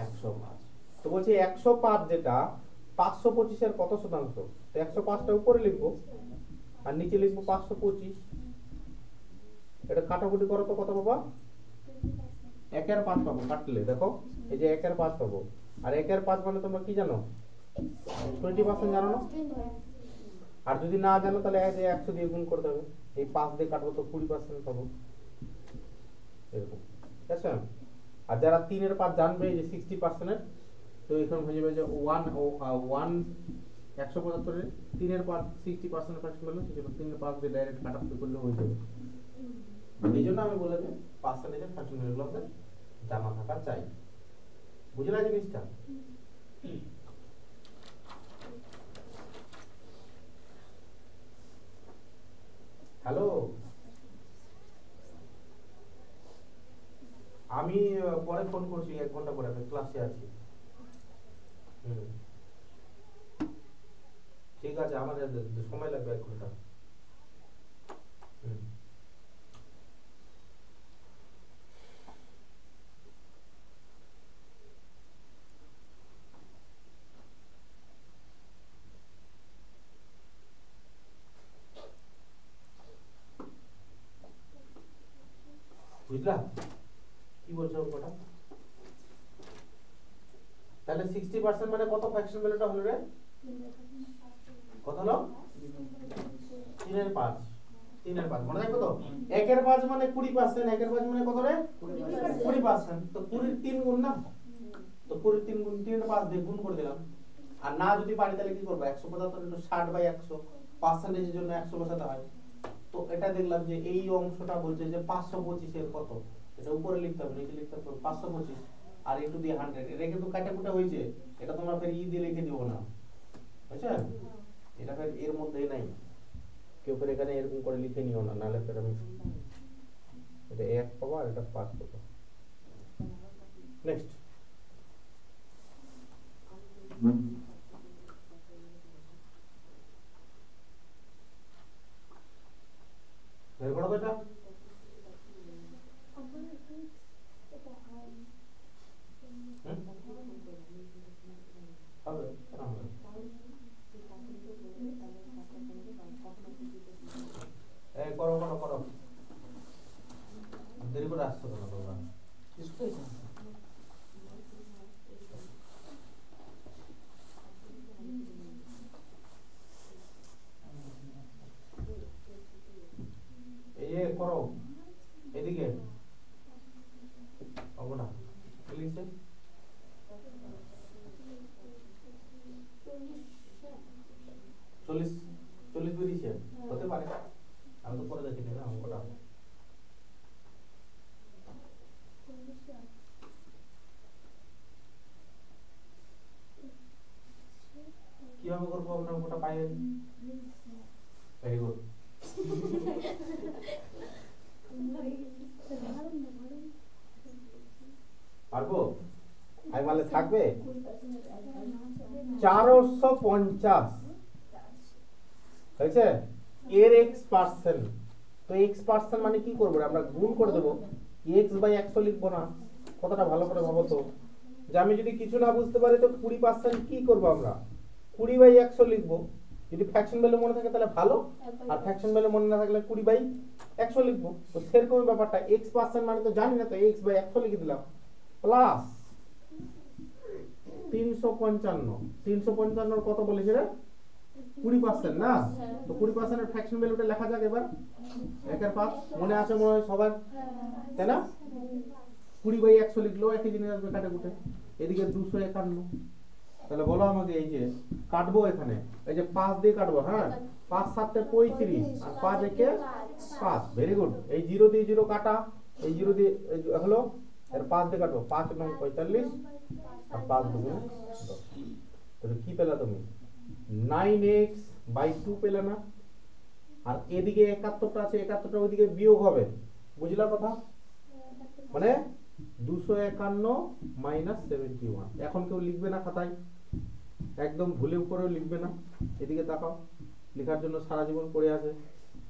105। তো বলছি 105 যেটা 525 এর কত শতাংশ? তো 105টা উপরে লিখবো আর নিচে লিখবো 525। এটা কাটাকুটি করো তো কত পাবা? 1 এর 5 পাবো কাটলে। দেখো এই যে 1 এর 5 পাবো। আর 1 এর 5 মানে তোমরা কি জানো? 20% জানো না? আর যদি না জানো তাহলে এই যে 100 দিয়ে গুণ করে দেবে। এই 5 দিয়ে কাটবো তো 20% পাবো। এরকম ঠিক আছে? আর যারা 3 এর 5 জানবে এই যে 60% এর, তো এখানে হয়ে যাবে যে 1 175 এর 3 এর 5 60% ফ্র্যাকশন ভ্যালু, সেটা 3 এর 5 দিয়ে ডাইরেক্ট কাটাকুটি করলে হয়ে যাবে। এই জন্য আমি বলে দিই পার্সেন্টেজের ফ্র্যাকশন ভ্যালুগুলো আমাদের জানা থাকা চাই। বুঝলে জিনিসটা? হ্যালো, আমি পরে ফোন করছি, 1 ঘন্টা পরে আমি ক্লাসে আছি। ঠিক আছে, আমাদের সময় লাগবে 1 ঘন্টা। বুঝলা কি বলছো ওটা? তাহলে 60% মানে কত ফ্র্যাকশন ভ্যালুটা হলো রে? কত হলো? 3 এর 5। 3 এর 5 মনে রাখবে তো? 1 এর 5 মানে 20%, 1 এর 5 মানে কত রে? 20%। তো 20 এর 3 গুণ না? তো 20 এর 3 গুণ 3 এর 5 দিয়ে গুণ করে দিলাম। আর না যদি পারি তাহলে কি করব? 175 into 60/100 পার্সেন্টেজের জন্য 100 বসাতে হয়। তো এটা দেখলাম যে এই অংশটা বলছে যে 525 এর কত? এটা উপরে লিখতে হবে, নিচে লিখতে হবে 525 আর ইনটু দিয়ে 100। এটা কিন্তু কাটাকুটা হয়েছে, এটা তোমরা ফের দিয়ে লিখে দিও না, বুঝছো? এটা ফের এর মধ্যে নাই, কেউ ফের এখানে এরকম করে লিখে নিও না, নাহলে ফের আমি এটা 1 পাবো আর এটা 5 পাবো। নেক্সট বের করো এটা। হবে কেন হবে? এই করো করো করো, দেরি করে আসছো কেন তোমরা? এই করো এদিকে হবে না, কি লিখছে? 40 বেরিয়েছে, হতে পারে, আমি তো পরে দেখিনি না অঙ্কটা। অঙ্কটা পাইলেন। Very good. পারবো? আই মালে থাকবে 450 হয়েছে এর x%। তো x% মানে কি করবো আমরা গুণ করে দেবো, x/100 লিখবো না। কতটা ভালো করে ভাবো তো, যে আমি যদি কিছু না বুঝতে পারি তো 20% কি করবো আমরা 20/100 লিখবো। যদি ফ্র্যাকশন ভ্যালু মনে থাকে তাহলে ভালো, আর ফ্র্যাকশন ভ্যালু মনে না থাকলে 20/100 লিখবো। তো সেরকম ব্যাপারটা x% মানে তো জানি না, তো x/100 লিখে দিলাম প্লাস 355 কত বলেছে রে 20% না। তো 20% এর ফ্র্যাকশন ভ্যালুটা লেখা যাক এবার 1/5 মনে আছে মনে হয় সবার, তাই না? 20/100 লিখলো একই জিনিস আসবে কাটে কুটে, এদিকে 251। তাহলে বলো আমাকে এই যে কাটবো এখানে এই যে 5 দিয়ে কাটবো, হ্যাঁ 5 7 এ 35 আর 5 একে 5। Very good. এই 0 দিয়ে 0 কাটা, এই 0 দিয়ে হলো এর 5 দিয়ে কাটবো, 5 9 45 আর 5 2 10। তাহলে কি পেলা তুমি 9x/2 পেলে না। আর এদিকে 71টা আছে, 71টা ওইদিকে বিয়োগ হবে, বুঝলা কথা? মানে 251 - 71। এখন কেউ লিখবে না খাতায়, একদম ভুলে উপরেও লিখবে না। এদিকে তাকাও, লেখার জন্য সারা জীবন পড়ে আছে,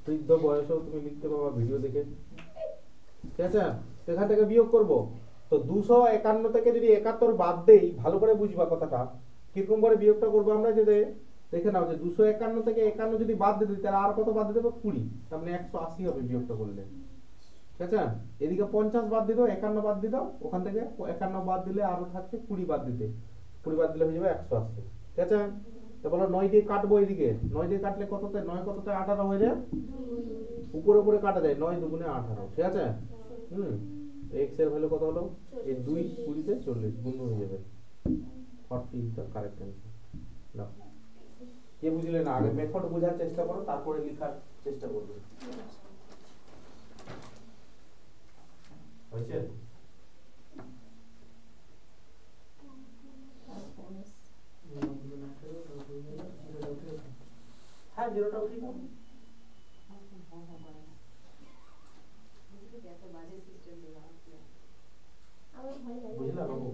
বৃদ্ধ বয়সেও তুমি লিখতে পারবা ভিডিও দেখে, ঠিক আছে? এখান থেকে বিয়োগ করব, তো 251 থেকে যদি 71 বাদ দেই, ভালো করে বুঝবা কথাটা কিরকম করে বিয়োগটা করবো আমরা। যদি দেখে নাও যে 251 থেকে 51 যদি বাদ দিয়ে দিই তাহলে আর কত বাদ দিয়ে দেবো 20, তার মানে 180 হবে বিয়োগটা করলে, ঠিক আছে? এদিকে 50 বাদ দিয়ে দাও, 51 বাদ দিয়ে দাও, ওখান থেকে 51 বাদ দিলে আরো থাকছে 20 বাদ দিতে, 20 বাদ দিলে হয়ে যাবে 180, ঠিক আছে? তো বলো 9 দিয়ে কাটবো, এদিকে 9 দিয়ে কাটলে কততে 9 কততে 18 হয়ে যায়, উপরে উপরে কাটা যায়, 9 2 18, ঠিক আছে? x এর ভ্যালু কত হলো, এই 2 20 তে 40 গুণ হয়ে যাবে 40 ইজ দ্য কারেক্ট অ্যানসার। নাও কে বুঝলে না, আগে মেথড বোঝার চেষ্টা করো, তারপরে লেখার চেষ্টা করবে। হয়েছে? হ্যাঁ 0টা উঠিয়ে দাও। বুঝলা বাবু,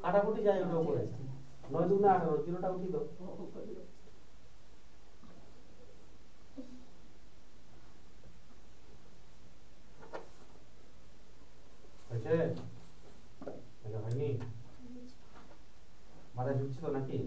কাটাকুটি যাই ওটা উপরে 9 2 18, 0টা উঠিয়ে দাও। হয়েছে? এটা হয়নি? মাথায় ঢুকছে তো নাকি?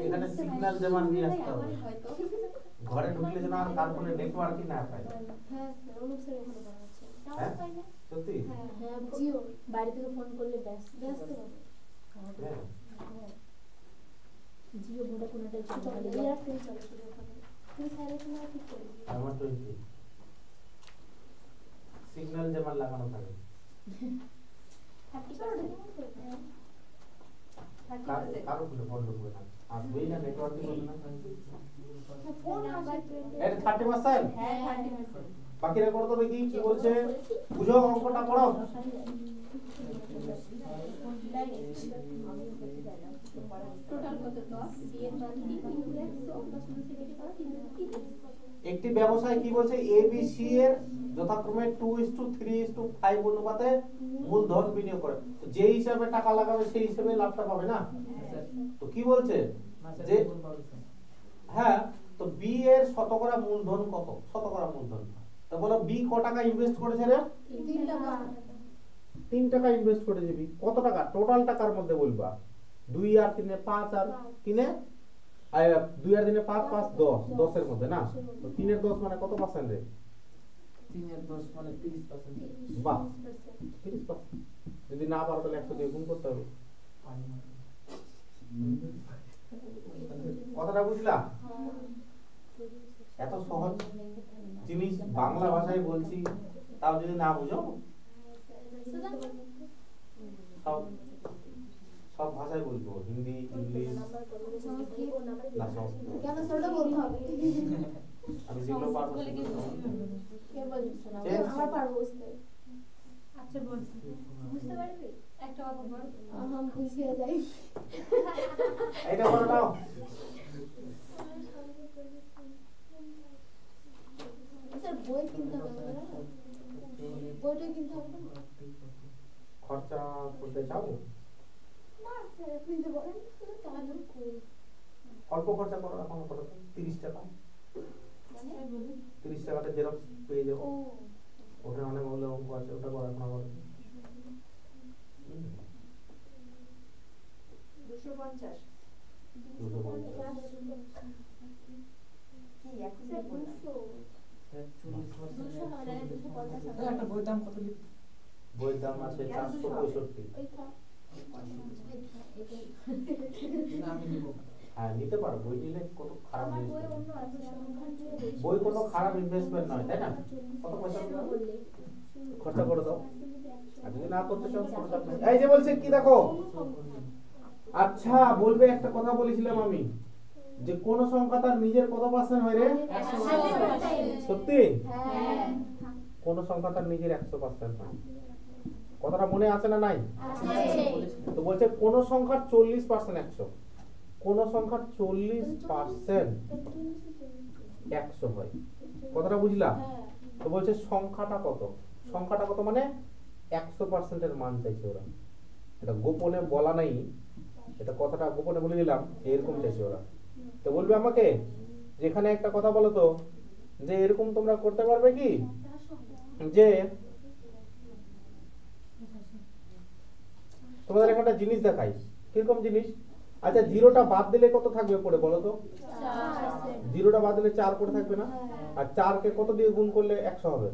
এখানে সিগন্যাল যেমন নিয়ে আসতে হবে, ঘরে ঢুকলে যেন আর কার ফোনে নেটওয়ার্কই না পায়। হ্যাঁ স্যার অনুপ স্যার এখানে বানাচ্ছে হ্যাঁ সত্যি? হ্যাঁ জিও বাড়ি থেকে ফোন করলে ব্যস্ত হবে। হ্যাঁ জিও ভোডাফোনটাই চলে, এয়ারটেল চলে শুধু ওখানে। তুমি স্যারের সঙ্গে কি করবে? আমার তো সিগন্যাল যেমন লাগানো থাকে। 30% কারো ফোনে ফোন ঢুকবে না, আসবেই না, নেটওয়ার্কই বলবে না। ফোন নাম্বার এটা 30%? হ্যাঁ 30%। বাকিরা করো তো দেখি কি বলছে, বুঝো অঙ্কটা পড়ো। টোটাল কত 10 সি এর মান 3 একটি ব্যবসায় কি বলছে এবিসি এর যথাক্রমে 2:3:5 অনুপাতে মূলধন বিনিয়োগ করে, তো যে হিসাবে টাকা লাগাবে সেই হিসাবে লাভটা পাবে না। তো কি বলছে যে হ্যাঁ, তো বি এর শতকরা মূলধন কত, শতকরা মূলধন। তো বলো বি ক টাকা ইনভেস্ট করেছে রে? 3 টাকা। 3 টাকা ইনভেস্ট করেছে বি। কত টাকা টোটাল টাকার মধ্যে বলবা? 2 আর 3 5 আর 3 আর 2 আর 3 5 5 10, 10 এর মধ্যে না। তো 3 এর 10 মানে কত পার্সেন্ট রে? 3 এর 10 মানে 30%। বাহ 30%। যদি না পারো তাহলে 100 দিয়ে গুণ করতে হবে। কথাটা বুঝলা? এত সহজ জিনিস বাংলা ভাষায় বলছি, তাও যদি না বুঝো সব সব ভাষায় বলবো, হিন্দি, ইংলিশ, সংস্কৃত না সংস্কৃত কেন সেটা বলতে হবে? আমি যেগুলো পারবো সেগুলো কে বলছো না? Yes. আমার পারবো বুঝতে। আচ্ছা বলছি, বুঝতে পারবি? একটা কথা বল। हम বুঝিয়ে যাই। এটা করে নাও। স্যার বই কিনতে হবে না? বইটা কিনতে হবে না? খরচা করতে চাও? না স্যার আপনি যে বলেন তাহলে করি। অল্প খরচা করো, এখন কত? 30 টাকা। মানে 30 টাকাতে জেরক্স পেয়ে যাবো। ও ওটা অনেক ভালো অঙ্ক আছে, ওটা করো এখন আবার। 250 কি এখন স্যার বললাম 200 একটা বইয়ের দাম কত লিখ? বইয়ের দাম আছে 465। ওইটা না আমি নিব। হ্যাঁ নিতে পারো, বই নিলে কত খারাপ আমার জিনিস বই নয়। অন্য আছে সংখ্যান দিয়ে বই কোনো খারাপ ইনভেস্টমেন্ট নয়, তাই না? কত পয়সা খরচা করে দাও, আর যদি না করতে চাও কোনো চাপ নেই। এই যে বলছে কি দেখো, আচ্ছা বলবে একটা কথা বলেছিলাম আমি, যে কোন সংখ্যা তার নিজের কত পার্সেন্ট হয় রে? সত্যি? হ্যাঁ কোন সংখ্যা তার নিজের 100% হয়। কথাটা মনে আছে না নাই? তো বলছে কোন সংখ্যার 40% 100, কোন সংখ্যার 40% 100 হয়। কথাটা বুঝলা? তো বলছে সংখ্যাটা কত, সংখ্যাটা কত মানে 100% এর মান চাইছে ওরা। এটা গোপনে বলা নাই, এটা কথাটা গোপনে বলে দিলাম, এরকম চাইছে ওরা। তো বলবে আমাকে যেখানে একটা কথা বলো তো, যে এরকম তোমরা করতে পারবে কি, যে তোমাদের এখানে একটা জিনিস দেখাই, কিরকম জিনিস? আচ্ছা জিরোটা বাদ দিলে কত থাকবে পড়ে বলো তো? জিরোটা বাদ দিলে 4 পড়ে থাকবে না? আর 4 কে কত দিয়ে গুণ করলে 100 হবে?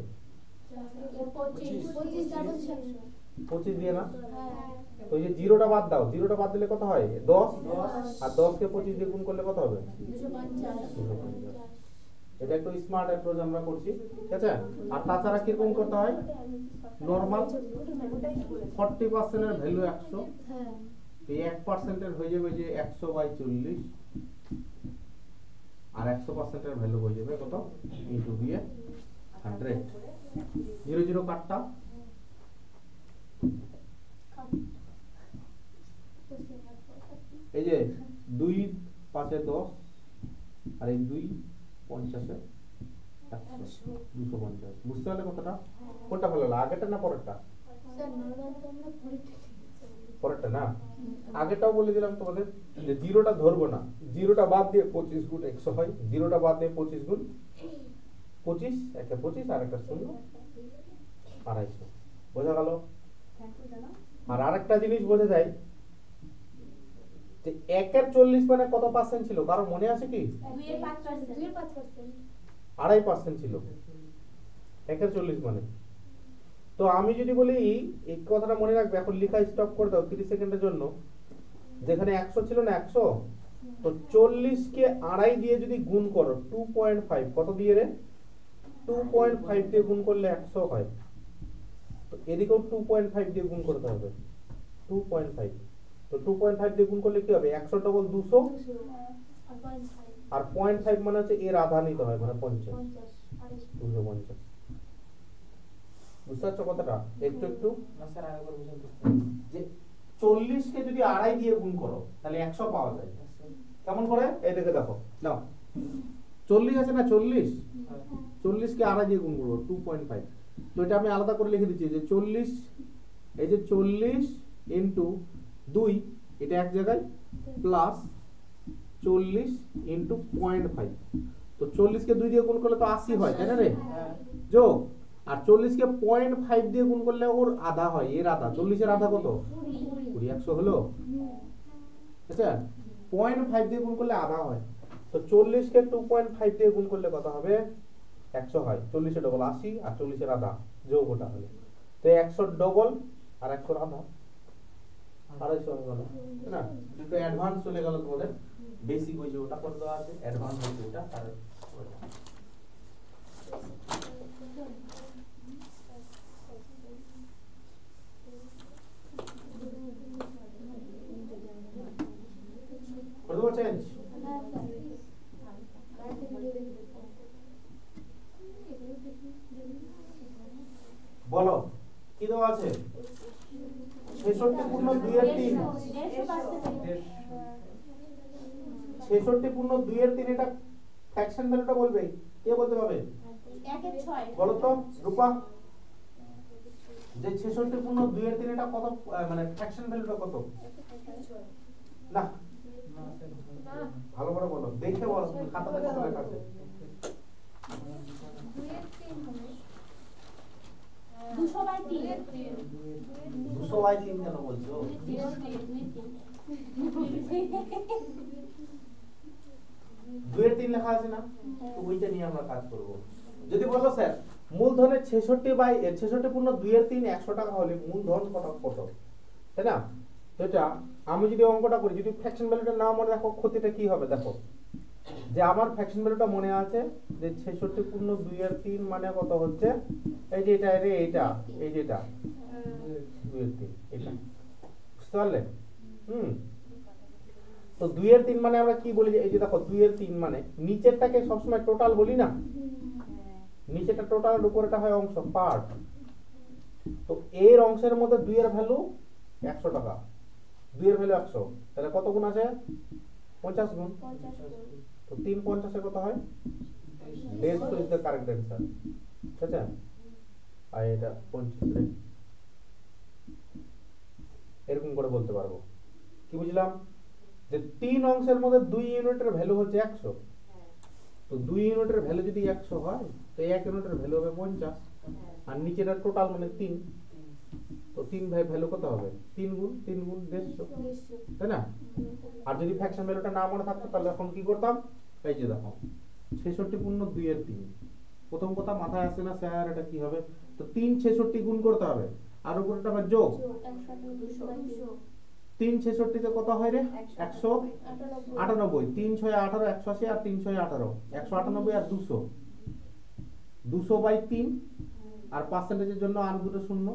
25 দিয়ে না? তো এই যে জিরোটা বাদ দাও, জিরোটা বাদ দিলে কত হয়? 10। আর 10 কে 25 দিয়ে গুণ করলে কত হবে? 250। এটা একটু স্মার্ট অ্যাপ্রোচ আমরা করছি, ঠিক আছে? আর তাছাড়া কিরকম করতে হয়? নরমাল 40% এর ভ্যালু 100, তো 1% এর হয়ে যাবে যে 100/40, আর 100% এর ভ্যালু হয়ে যাবে কত? ইনটু দিয়ে 100। 0 0 কাটটা, এই যে 2 5 10, আর এই 2 50 100, 250। বুঝতে পারলে কতটা? কোনটা ভালো লাগে, আগেরটা না পরেরটা? পরেরটা না, আগেরটাও বলে দিলাম তোমাদের যে জিরোটা ধরবো না, জিরোটা বাদ দিয়ে 25 গুণ 100 হয়, জিরোটা বাদ দিয়ে 25 গুণ 25, একটা 25 আর একটা 0, 250। বোঝা গেল? আর আরেকটা জিনিস বোঝা যায় যে 1 এর 40 মানে কত পার্সেন্ট ছিল, কারো মনে আছে কি? 2.5% ছিল 1 এর 40 মানে। তো আমি যদি বলি, এই কথাটা মনে রাখবে, এখন লেখা স্টপ করে দাও 30 সেকেন্ডের জন্য। যেখানে 100 ছিল না 100, তো 40 কে 2.5 দিয়ে যদি গুণ করো 2.5, কত দিয়ে রে? 2.5 দিয়ে গুণ করলে 100 হয়। তো এদিকেও 2.5 দিয়ে গুণ করতে হবে, 2.5। তো 2.5 দিয়ে গুণ করলে কি হবে? 100 ডবল 200, আর 0.5 মানে হচ্ছে এর আধা নিতে হয়, মানে 50, 250। বুঝতে পারছো কথাটা? একটু একটু না স্যার আরেকবার বুঝান তো। যে 40 কে যদি 2.5 দিয়ে গুণ করো তাহলে 100 পাওয়া যায়। কেমন করে? এই দেখে দেখো, নাও 40 আছে না 40, 40 কে 2.5 দিয়ে গুণ করবো 2.5। তো এটা আমি আলাদা করে লিখে দিচ্ছি যে 40, এই যে 40 ইনটু 2, এটা এক জায়গায়, প্লাস 40 ইনটু 0.5। তো 40 কে 2 দিয়ে গুণ করলে তো 80 হয়, তাই না রে? যোগ, আর 40 কে 0.5 দিয়ে গুণ করলে ওর আধা হয়, এর আধা। 40 এর আধা কত? 20। 100 হলো, আচ্ছা 0.5 দিয়ে গুণ করলে আধা হয়। তো 40 কে 2.5 দিয়ে গুণ করলে কত হবে? 100 হয়। 40 এর ডবল 80, আর 40 এর আধা, যোগ ওটা হলো। তো 100 ডবল আর 100 এর আধা 250 হয়ে গেল, তাই না? দুটো অ্যাডভান্স চলে গেল তোমাদের, বেসিক ওই যে ওটা করে দেওয়া আছে, অ্যাডভান্স হচ্ছে ওটা, আর চেঞ্জ? হ্যাঁ স্যার আরেকটা ভিডিও দেখে এগুলো দেখি বলো কি দেওয়া আছে? 66 পূর্ণ 2 এর 3। 66 পূর্ণ 2 এর 3 এটা ফ্র্যাকশন ভ্যালুটা বলবে, কে বলতে পারবে? 1 এর 6 বলো তো রূপা, যে 66 পূর্ণ 2 এর 3 এটা কত, মানে ফ্র্যাকশন ভ্যালুটা কত? না না স্যার ভালো করে বলো, দেখে বলো, খাতাতে কত লেখা আছে? 200/3 200/3 কেন বলছো? 2 এর 3 লেখা আছে না, তো ওইটা নিয়ে আমরা কাজ করব। যদি বলো স্যার মূলধনের 66 পূর্ণ 2 এর 3 100 টাকা হলে মূলধন কত, তাই না? তো এটা আমি যদি অঙ্কটা করি, যদি ফ্র্যাকশন ভ্যালুটা না মনে রাখো ক্ষতিটা কি হবে দেখো, যে আমার ফ্র্যাকশন ভ্যালুটা মনে আছে যে 66 পূর্ণ 2 এর 3 মানে কত হচ্ছে, এই যে এটা রে, এইটা এই যে এটা 2 এর 3 এটা, বুঝতে পারলে? তো 2 এর 3 মানে আমরা কি বলি, এই যে দেখো 2 এর 3 মানে নিচেরটাকে সবসময় টোটাল বলি না, নিচেরটা টোটাল আর উপরেরটা হয় অংশ, পার্ট। তো এর অংশের মধ্যে 2 এর ভ্যালু 100 টাকা, 2 এর ভ্যালু 100, তাহলে কত গুণ আছে? 50 গুণ। তো 3 50 এর কত হয়? 150 ইজ দ্য কারেক্ট অ্যানসার, ঠিক আছে? আর এটা 25 রে এরকম করে বলতে পারবো। কি বুঝলাম? যে 3 অংশের মধ্যে 2 ইউনিটের ভ্যালু হচ্ছে 100, তো 2 ইউনিটের ভ্যালু যদি 100 হয় তো 1 ইউনিটের ভ্যালু হবে 50, আর নিচেটা টোটাল মানে 3, তো 3 ভাই ভ্যালু কত হবে? 3 গুণ 150, তাই না? আর যদি ফ্র্যাকশন ভ্যালুটা না মনে থাকতো তাহলে এখন কি করতাম, এই যে দেখো 66 পূর্ণ 2 এর 3, প্রথম কথা মাথায় আসছে না স্যার এটা কি হবে, তো 3 66 গুণ করতে হবে, আর উপরটা আবার যোগ 3 66 তে কত হয় রে? 198, 3 6 18, 180 আর 3 6 18, 198 আর 200, 200/3, আর পার্সেন্টেজের জন্য আর দুটো শূন্য,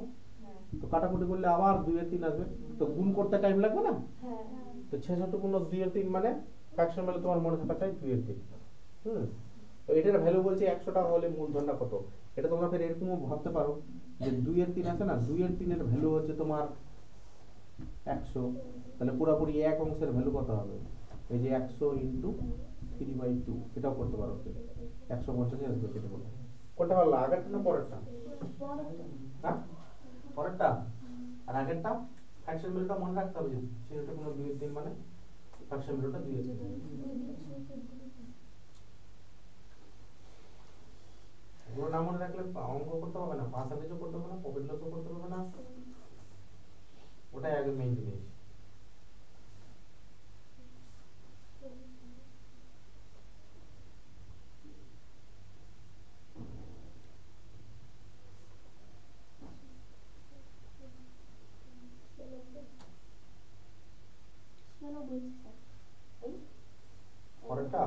তো কাটাকুটি করলে আবার 2 এর 3 আসবে, তো গুণ করতে টাইম লাগবে না? তো 66 পূর্ণ 2 এর 3 মানে ফ্র্যাকশন ভ্যালু তোমার মনে থাকা চাই 2 এর 3। তো এটার ভ্যালু বলছে 100 টাকা হলে মূলধনটা কত। এটা তোমরা ফের এরকমও ভাবতে পারো যে 2 এর 3 আছে না, 2 এর 3 এর ভ্যালু হচ্ছে তোমার 100, তাহলে পুরোপুরি এক অংশের ভ্যালু কত হবে, এই যে 100 ইনটু 3/2, এটাও করতে পারো, 150 আসবে, কেটে বলো কোনটা ভালো, আগেরটা না পরেরটা? হ্যাঁ পরেরটা। আর আগেরটা ফ্র্যাকশন ভ্যালুটা মনে রাখতে হবে, সেটা কোনো 2 এর 3 মানে ফ্র্যাকশন ভ্যালুটা 2 এর 3। এগুলো না মনে রাখলে অঙ্ক করতে হবে না, পার্সেন্টেজও করতে হবে না, প্রফিট লসও করতে হবে না, ওটাই আগে মেইন জিনিস। পরেরটা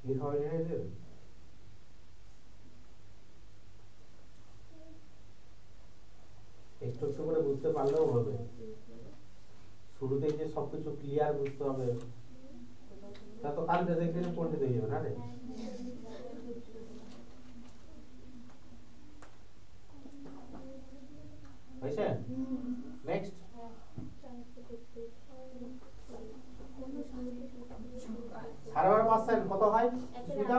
লেখা হয়ে যায় এদের, একটু একটু করে বুঝতে পারলেও হবে, শুরুতেই যে সবকিছু ক্লিয়ার বুঝতে হবে তা তো কাল দেখলে পণ্ডিত হয়ে যাবে না রে। হয়েছে? নেক্সট সাড়ে 12% কত হয় সুবিধা?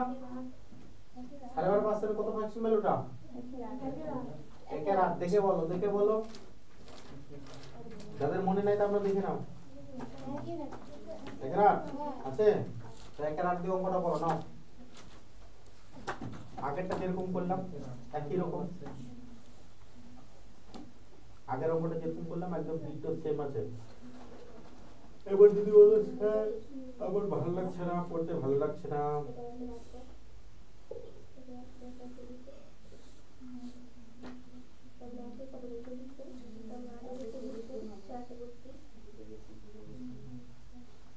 সাড়ে 12% কত ফ্র্যাকশন ভ্যালুটা? 1/8, দেখে বলো, দেখে বলো, যাদের মনে নাই তোমরা দেখে নাও। 1/8 আছে, তো 1/8 দিয়ে অঙ্কটা করো নাও। আগেরটা যেরকম করলাম একই রকম, আগের অঙ্কটা যেরকম করলাম একদম ডিটো সেম আছে। এবার যদি বলো স্যার আমার ভালো লাগছে না, পড়তে ভালো লাগছে না,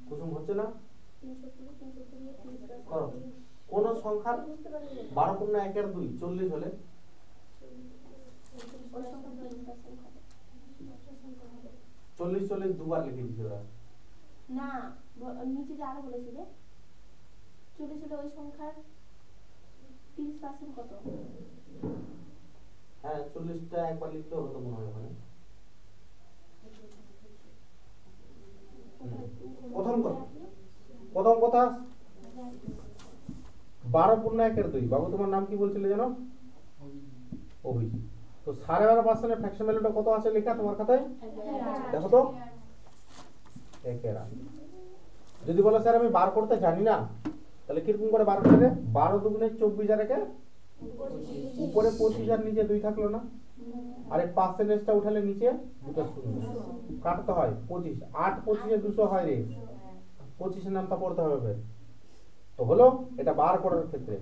কুসুম হচ্ছে না, কোন সংখ্যার 12 পূর্ণ 1 এর 2 40 হলে 40 40 দুবার লিখে দিয়েছে ওরা। না নিচে যে আরো বলেছিলে 40 হলে ওই সংখ্যার 30% কত? হ্যাঁ 40টা একবার লিখতে হলো তো মনে হয় ওখানে। প্রথম কথা 12 পূর্ণ 1/2। বাবু তোমার নাম কি বলছিলে জানো? অভিজিৎ। তো 12.5% এর ফ্র্যাকশন ভ্যালুটা কত আছে লেখা তোমার খাতায়? দেখো তো 1/8। যদি বলো স্যার আমি বার করতে জানি না, তাহলে কিরকম করে বার করবে? 12 দুগুণে 24 আর একে উপরে 25 আর নিচে 2 থাকলো না, আর এই পার্সেন্টেজটা উঠালে নিচে দুটো শূন্য কাটতে হয়। 25 8 25 এ 200 হয় রে, 25 এর নামটা পড়তে হবে। তো হলো এটা বার করার ক্ষেত্রে।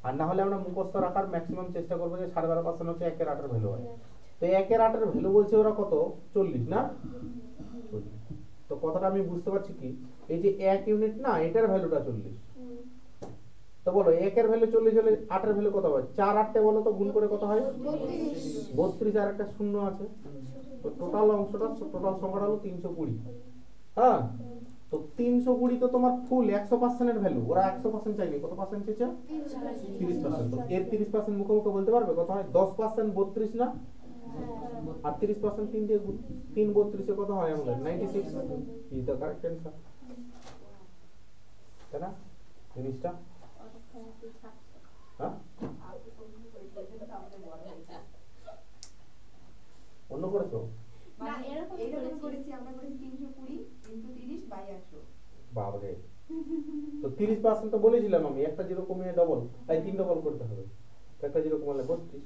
আর না হলে আমরা মুখস্থ রাখার ম্যাক্সিমাম চেষ্টা করবো যে 12.5% হচ্ছে 1/8 এর ভ্যালু হয়। তো 1/8 এর ভ্যালু বলছে ওরা কত? 40 না? 40। তো কথাটা আমি বুঝতে পারছি কি, এই যে 1 ইউনিট না, এটার ভ্যালুটা 40। তো বলো 1 এর ভ্যালু 40 হলে 8 এর ভ্যালু কত হয়? 4 8 বলো তো গুণ করে কত হয়? 32 আর একটা শূন্য আছে। তো টোটাল অংশটা, টোটাল সংখ্যাটা হলো 320। হ্যাঁ, তো 320 তো তোমার ফুল 100% এর ভ্যালু। ওরা 100% চাইনি, কত পার্সেন্ট চেয়েছে? 30%। তো এর 30% মুখে মুখে বলতে পারবে কত হয়? 10% 32 না, আর 30% 3 দিয়ে গুণ। 3 32 এ কত হয় আমাদের? 96 ইজ দ্য কারেক্ট অ্যানসার। তাই না জিনিসটা? হ্যাঁ, অন্য করেছো? না এরকম করেছি আমরা, করেছি 320 * 30 / 100। বাবারে, তো 30% তো বলেছিলাম আমি, একটা জিরো কমিয়ে ডবল, তাই 3 ডবল করতে হবে। তো একটা জিরো কমালে 32,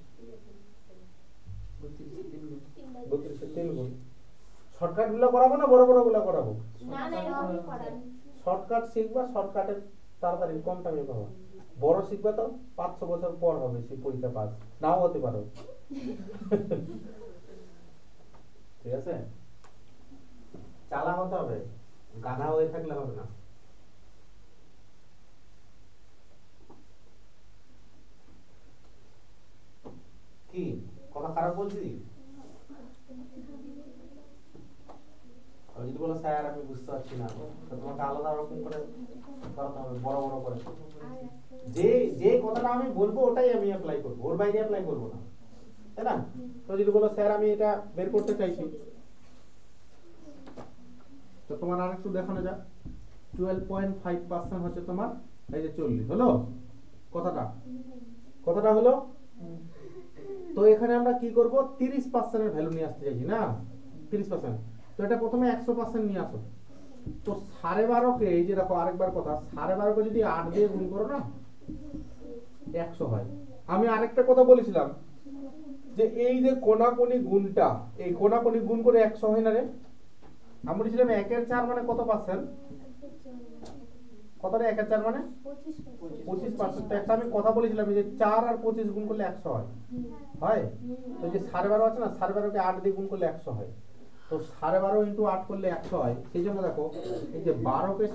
32 এর 3 গুণ। শর্টকাট গুলো করাবো না বড় বড় গুলো করাবো? না না এভাবে করান। শর্টকাট শিখবা, শর্টকাটে তাড়াতাড়ি কম টাইমে পাবা। বড় শিখবা তো 500 বছর পর হবে সেই পরীক্ষা পাস, নাও হতে পারো। ঠিক আছে, চালা হতে হবে, গাধা হয়ে থাকলে হবে না। কি কথা খারাপ বলছি? আর যদি বলো স্যার আমি বুঝতে পারছি না, তো তোমাকে আলাদা রকম করে করাতে হবে, বড় বড় করে। যে যে কথাটা আমি বলবো ওটাই আমি অ্যাপ্লাই করবো, ওর বাইরে অ্যাপ্লাই করবো না, তাই না? তো যদি বলো স্যার আমি এটা বের করতে চাইছি, তো তোমার আরেকটু দেখানো যাক। 12.5% হচ্ছে তোমার এই যে 40 হলো কথাটা, কথাটা হলো। তো এখানে আমরা কি করব? 30% এর ভ্যালু নিয়ে আসতে চাইছি না, 30%। তো এটা প্রথমে 100% নিয়ে আসো। তো 12.5 কে এই যে দেখো আরেকবার কথা, 12.5 কে যদি 8 দিয়ে গুণ করো না 100 হয়। আমি আরেকটা কথা বলেছিলাম যে এই যে কোনাকুনি গুণটা, এই কোনাকুনি গুণ করে 100 হয় না রে? আমি বলেছিলাম 1 এর 4 মানে কত পার্সেন্ট? কত রে 1 এর 4 মানে 25%। তো একটা আমি কথা বলেছিলাম যে 4 আর 25 গুণ করলে 100 হয়, হয়? তো যে 12.5 আছে না, 12.5 কে 8 দিয়ে গুণ করলে 100 হয়। তো 12.5 ইনটু 8 করলে 100 হয়। সেই জন্য দেখো এই যে 12 কে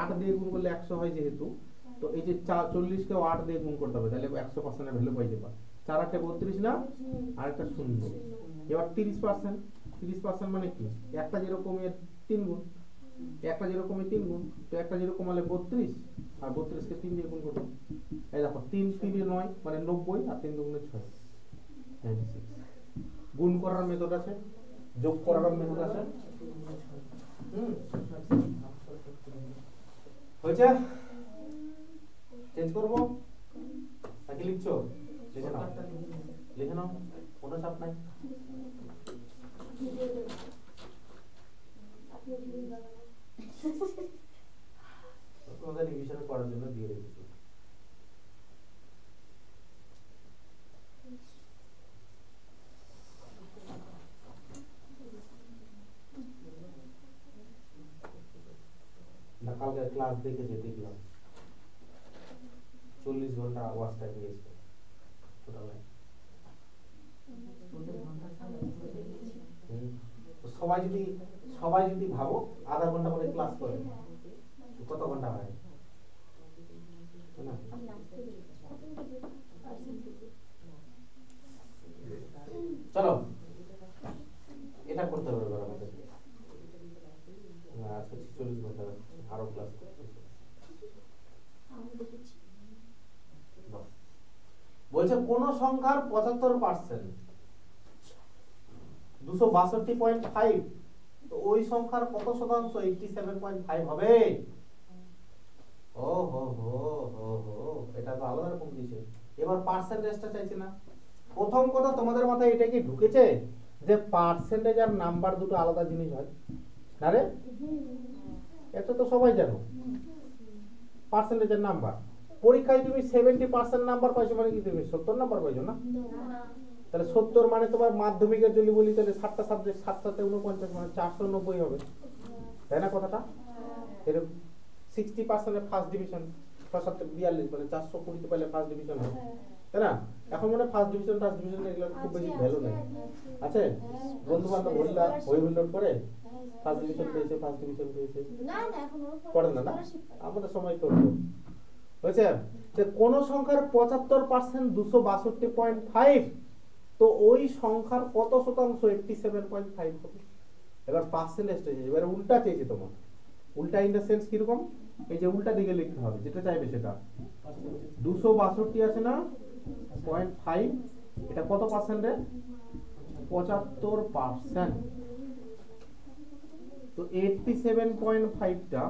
8 দিয়ে গুণ করলে 100 হয় যেহেতু, তো এই যে 40 কেও 8 দিয়ে গুণ করতে হবে, তাহলে 100% এর ভ্যালু পাই যাবে। 4 8 32 না, আর একটা শূন্য। এবার 30%, 30% মানে কি? একটা যেরকম এর 3 গুণ, একটা যেরকম এর 3 গুণ। তো একটা যেরকম হলে 32, আর 32 কে 3 দিয়ে গুণ করব। এই দেখো 3 3 এ 9 মানে 90, আর 3 দুগুণে 6 96। গুণ করার মেথড আছে, যোগ করার মেথড আছে। হয়েছে? চেঞ্জ করবো নাকি লিখছো? লিখে নাও, লিখে নাও, কোনো চাপ নাই। তোমাদের রিভিশন করার জন্য দিয়ে রেখেছি। না কালকে ক্লাস দেখেছি, দেখলাম 40 ঘন্টা ওয়াচ টাইম গেছে টোটালে। সবাই যদি ভাবো আধা ঘন্টা করে ক্লাস করে কত ঘন্টা হয় না? চলো এটা করতে হবে আমাদের। সংখ্যার 75%, 262.5, তো ওই সংখ্যার কত শতাংশ 87.5 হবে? ও হো হো হো হো, এটা তো আলাদা রকম দিয়েছে। এবার পার্সেন্টেজটা চাইছে না। প্রথম কথা তোমাদের মাথায় এটা কি ঢুকেছে যে পার্সেন্টেজ আর নাম্বার দুটো আলাদা জিনিস হয়? না রে, এটা তো সবাই জানো। পার্সেন্টেজ আর নাম্বার, পরীক্ষায় তুমি 70% নাম্বার পাইছো মানে কি তুমি 70 নাম্বার পাইছো না? তাহলে 70 মানে তোমার মাধ্যমিকের যদি বলি তাহলে 7টা সাবজেক্ট 7 7 49 মানে 490 হবে, তাই না কথাটা? এরকম 60% এর ফার্স্ট ডিভিশন 6 7 42 মানে 420 তে পাইলে ফার্স্ট ডিভিশন হয়, তাই না? এখন মনে ফার্স্ট ডিভিশন এগুলো খুব বেশি ভ্যালু নেই। আচ্ছা, বন্ধু বান্ধব বললা ওই হুল্লোড় করে ফার্স্ট ডিভিশন পেয়েছে না না এখন করে না, না আমাদের সময় তো হতো। বুঝছে যে কোন সংখ্যার 75% 262.5, তো ওই সংখ্যার কত শতাংশ 87.5 হবে? এবার পার্সেন্টেজ চাইছে, এবার উল্টা চাইছে তোমার। উল্টা ইন দ্য সেন্স কিরকম, এই যে উল্টা দিকে লিখতে হবে, যেটা চাইবে সেটা। 262 আছে না 0.5, এটা কত পার্সেন্টে? 75%। তো 87.5টা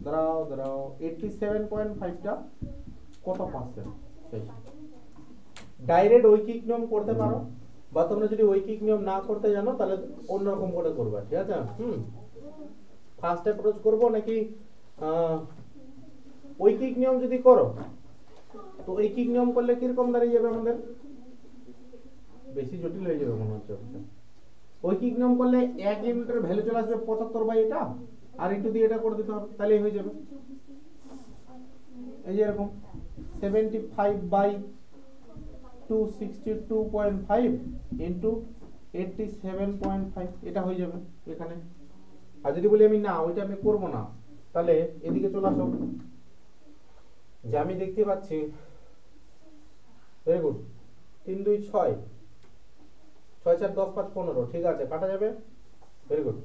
দাঁড়াও 87.5টা কত পার্সেন্ট? ডাইরেক্ট ঐকিক নিয়ম করতে পারো, বা তোমরা যদি ঐকিক নিয়ম না করতে জানো তাহলে অন্যরকম করে করবে, ঠিক আছে? ফার্স্ট অ্যাপ্রোচ করবো নাকি ঐকিক নিয়ম যদি করো, তো ঐকিক নিয়ম করলে কিরকম দাঁড়িয়ে যাবে আমাদের? বেশি জটিল হয়ে যাবে মনে হচ্ছে। ঐকিক নিয়ম করলে 1 ইউনিটের ভ্যালু চলে আসবে 75 বাই এটা, আর একটু দিয়ে এটা করে দিতে হবে, তাহলে হয়ে যাবে। এই যে এরকম 75 বাই 262.5 ইন্টু 87.5, এটা হয়ে যাবে এখানে। আর যদি বলি আমি না ওইটা আমি করব না, তাহলে এদিকে চলে আসো। যে আমি দেখতে পাচ্ছি, ভেরি গুড, 3 2 6, 6 4 10 5 15, ঠিক আছে, কাটা যাবে। Very good.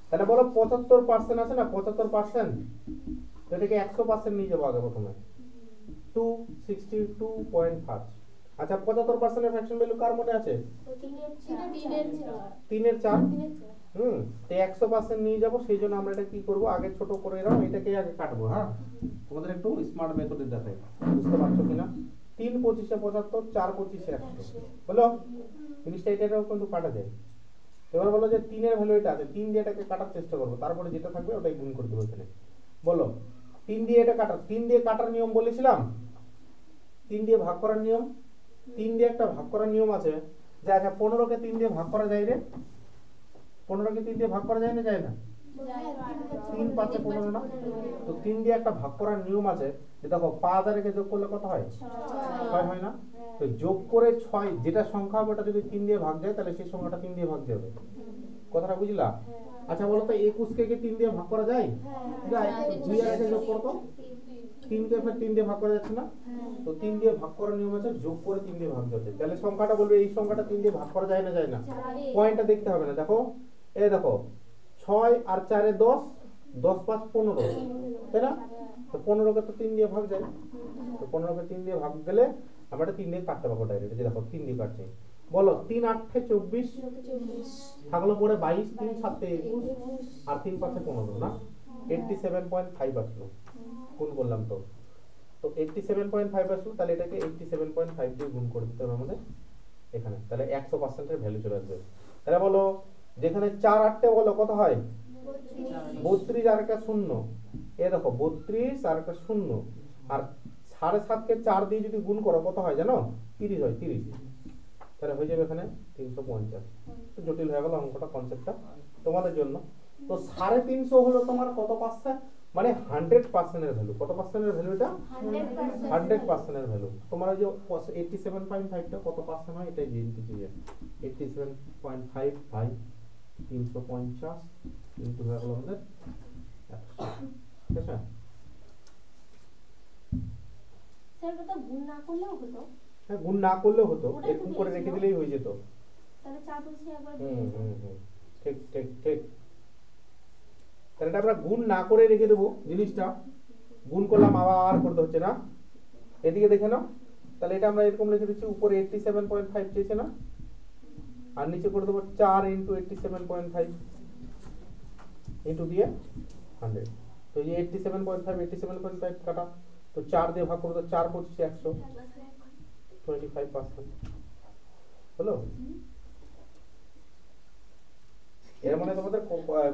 তাহলে বলো 75% আছে না 75%, তো এটাকে 100% নিয়ে যাবো আগে প্রথমে, 262.5। আচ্ছা 75% এর ফ্র্যাকশন ভ্যালু কার মনে আছে? 3 এর 4। তো 100% নিয়ে যাব, সেই জন্য আমরা এটা কি করব, আগে ছোট করে এরাও এটাকে আগে কাটবো। হ্যাঁ, তোমাদের একটু স্মার্ট মেথডে দেখাই, বুঝতে পারছো কিনা? 3 25 75, 4 25 100, বলো জিনিসটা এটাও কিন্তু কাটা যায়। এবার বলো যে 3 এর ভ্যালু এটা আছে, 3 দিয়ে এটাকে কাটার চেষ্টা করব, তারপরে যেটা থাকবে ওটাই গুণ করে দেব এখানে। বলো 3 দিয়ে এটা কাটার, 3 দিয়ে কাটার নিয়ম বলেছিলাম, 3 দিয়ে ভাগ করার নিয়ম। 3 দিয়ে একটা ভাগ করার নিয়ম আছে যে, আচ্ছা 15 কে 3 দিয়ে ভাগ করা যায় রে? 15 কে 3 দিয়ে ভাগ করা যায় না, যায় না? 3 5 15 না? তো 3 দিয়ে একটা ভাগ করার নিয়ম আছে যে দেখো 5 আর 1 যোগ করলে কত হয়? 6 হয় না? তো যোগ করে 6, যেটা সংখ্যা হবে ওটা যদি 3 দিয়ে ভাগ যায় তাহলে সেই সংখ্যাটা 3 দিয়ে ভাগ যাবে। কথাটা বুঝলা? আচ্ছা বলো তো 21 কে 3 দিয়ে ভাগ করা যায়? যায়। 2 আর 1 যোগ করো তো, 3 কে ফের 3 দিয়ে ভাগ করা যাচ্ছে না? তো 3 দিয়ে ভাগ করার নিয়ম আছে, যোগ করে 3 দিয়ে ভাগ যাচ্ছে। তাহলে সংখ্যাটা বলবে এই সংখ্যাটা 3 দিয়ে ভাগ করা যায় না, যায় না? পয়েন্টটা দেখতে হবে না, দেখো এই দেখো 6 আর 4 এ 10, 10 5 15, তাই না? তো 15 কে তো 3 দিয়ে ভাগ যায়, তো 15 কে 3 দিয়ে ভাগ গেলে আমরা এটা 3 দিয়ে কাটতে পারবো ডাইরেক্ট। এই দেখো 3 দিয়ে কাটছে। বলো 3 8 24, থাকলো পরে 22, 3 7 21 আর 3 5 15 না? 87.5 আসলো, গুণ করলাম তো। তো 87.5 আসলো, তাহলে এটাকে 87.5 দিয়ে গুণ করে দিতে হবে আমাদের এখানে, তাহলে 100% এর ভ্যালু চলে আসবে। তাহলে বলো যেখানে 4 8 বলো কত হয়? 32 আর একটা 0, এই দেখো 32 আর একটা 0, আর 7.5 কে 4 দিয়ে যদি গুণ করো কত হয় জানো? 30 হয়, 30। তাহলে হয়ে যাবে এখানে 350। তো জটিল হয়ে গেল অঙ্কটা, কনসেপ্টটা তোমাদের জন্য। তো 350 হলো তোমার কত পার্সেন্ট, মানে 100% এর ভ্যালু। কত পার্সেন্টের ভ্যালু এটা? 100% এর ভ্যালু। তোমার যে 87.5 টা কত পার্সেন্ট হয় এটাই দিয়ে দিতে চাই। 87.5 বাই 350 ইনটু হয়ে গেল আমাদের 100, ঠিক আছে? স্যার ওটা গুণ না করলেও হতো? হ্যাঁ, গুণ না করলেও হতো, এরকম করে রেখে দিলেই হয়ে যেত। তাহলে 4 বলছি একবার ঠিক ঠিক ঠিক। তাহলে এটা আমরা গুণ না করে রেখে দেবো জিনিসটা, গুণ করলাম আবার করতে হচ্ছে না, এদিকে দেখে নাও, তাহলে এটা আমরা এরকম লিখে দিচ্ছি, উপরে 87.5 চেয়েছে না, আর নিচে করে দেবো 4 × 87.5 ইন্টু দিয়ে 100। তো এই 87.5 কাটা, তো 4 দিয়ে ভাগ করবো, তো 4 × 25 100, 25% হলো। এর মানে তোমাদের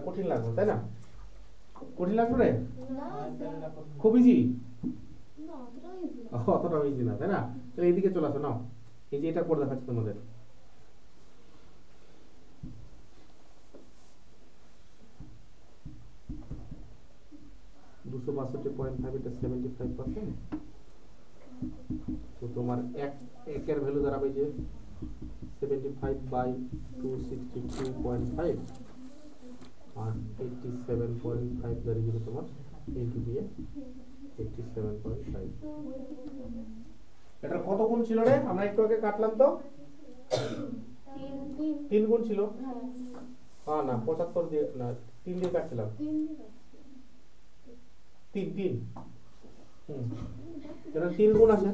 কঠিন লাগবে তাই না? কঠিন লাগবে রে? খুব ইজি? অতটাও ইজি না তাই না? তাহলে এইদিকে চলে আসো, নাও এই যে এটা করে দেখাচ্ছি তোমাদের। এটা 75%, তো তোমার একের ভ্যালু দাঁড়াবে যে 75/262.5 আর 87.5 দাঁড়িয়ে যাবে তোমার ইন্টু দিয়ে 87.5। এটা কত গুণ ছিল রে? আমরা একটু আগে কাটলাম তো 3 গুণ ছিল। হ্যাঁ না 75 দিয়ে না 3 দিয়ে কাটছিলাম, 3 এটা 3 গুণ আছে,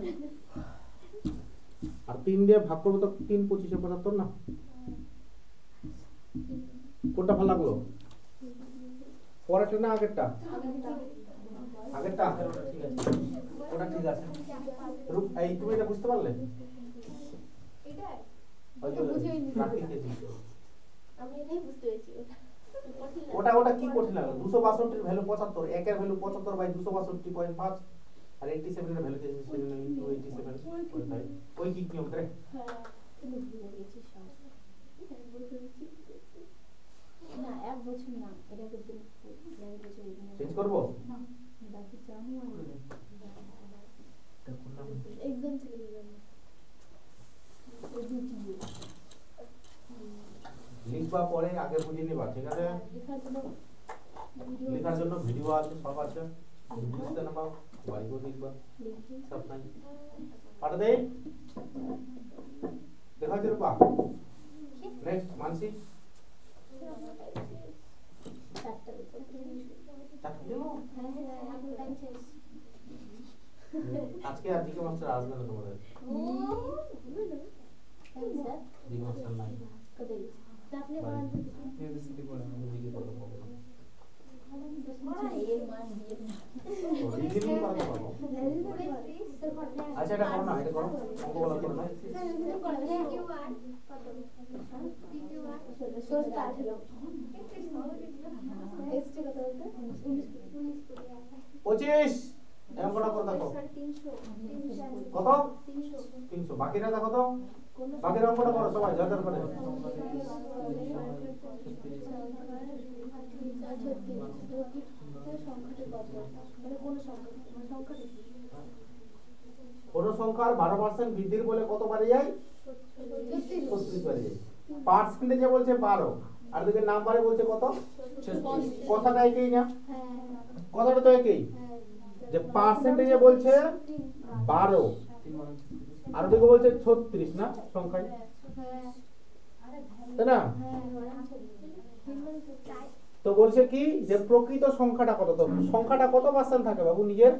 আর 3 দিয়ে ভাগ করবো তো 3 × 25 = 75 না? কোনটা ভালো লাগলো? পরেরটা না আগেরটা? আগেরটা ঠিক আছে, ওটা ঠিক আছে। এই তুমি এটা বুঝতে পারলে? এটাই ওই যে প্র্যাকটিস দিয়েছি আমি এটাই বুঝতে পেরেছি। ওটা কি কঠিন লাগলো? 262 এর ভ্যালু 75, একের ভ্যালু 75/262.5 আর 87 এর ভ্যালু দিয়েছে 7 × 87.5। ওই কি নিয়ম রে? হ্যাঁ তুমি ভুলে গেছিস সব। না এক বছর না, এটা করতে ল্যাঙ্গুয়েজ চেঞ্জ করব? না বাকি জানো এটা করলাম এক্সাম চলে যাবে। লিখবা পরে আগে বুঝে নিবা, ঠিক আছে? লেখার জন্য ভিডিও আছে, সব আছে, বুঝতে না পাও বাড়িতেও লিখবা, সব নাই পাঠা দে। দেখা যাবে পা নেক্সট মানসি আজকে আর দিকে মাস্টার আসবে না তোমাদের, দিকে মাস্টার নাই, এবিসিডি পড়া দিকে পড়তে পারবো না, আচ্ছা এটা করো না, এটা করো অঙ্ক বলা করো না। পঁচিশ অঙ্কটা করে দেখো কত? 300। বাকিরা দেখো তো, বাকির অঙ্কটা করো সবাই ঝরঝর করে। কোন সংখ্যার 12% বৃদ্ধির বলে কত বাড়ে যায়? 36 বাড়ে যায়। পার্সেন্টেজে বলছে 12 আর দিকে নাম্বারে বলছে কত? 36। কথাটা একই না? কথাটা তো একই, যে পার্সেন্টেজে বলছে 12 আর দিকে বলছে 36 না সংখ্যায়, তাই না? তো বলছে কি যে প্রকৃত সংখ্যাটা কত? তো সংখ্যাটা কত পার্সেন্ট থাকে বাবু নিজের?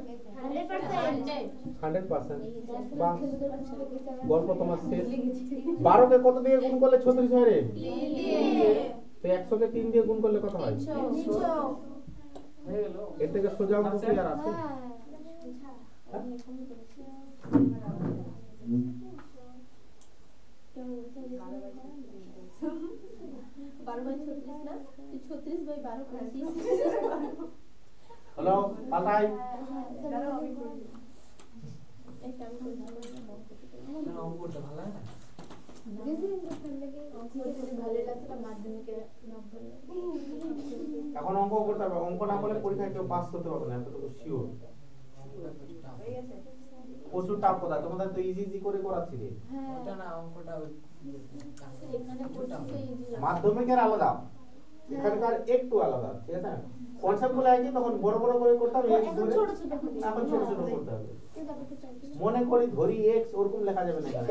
100%। বাহ, গল্প তোমার শেষ। 12 কে কত দিয়ে গুণ করলে 36 হয় রে? 3 দিয়ে। তো 100 কে 3 দিয়ে গুণ করলে কত হয়? 300 হয়ে গেল। এর থেকে সোজা অঙ্ক কি আর আছে? হ্যালো পাল্টাই। অঙ্কটা ভালো হয় না? এখন অঙ্ক করতে হবে, অঙ্ক না করলে পরীক্ষায় কেউ পাস করতে পারবে না, এতটুকু শিওর। প্রচুর টাফ কথা, তোমাদের তো ইজি ইজি করে করাচ্ছি রে। ওটা না অঙ্কটা মাধ্যমিকের আলাদা, এখানকার একটু আলাদা, ঠিক আছে? কনসেপ্ট গুলো একই, তখন বড় বড় করে করতে হবে, এখন ছোট ছোট করতে হবে। মনে করি ধরি এক্স ওরকম লেখা যাবে না এখানে,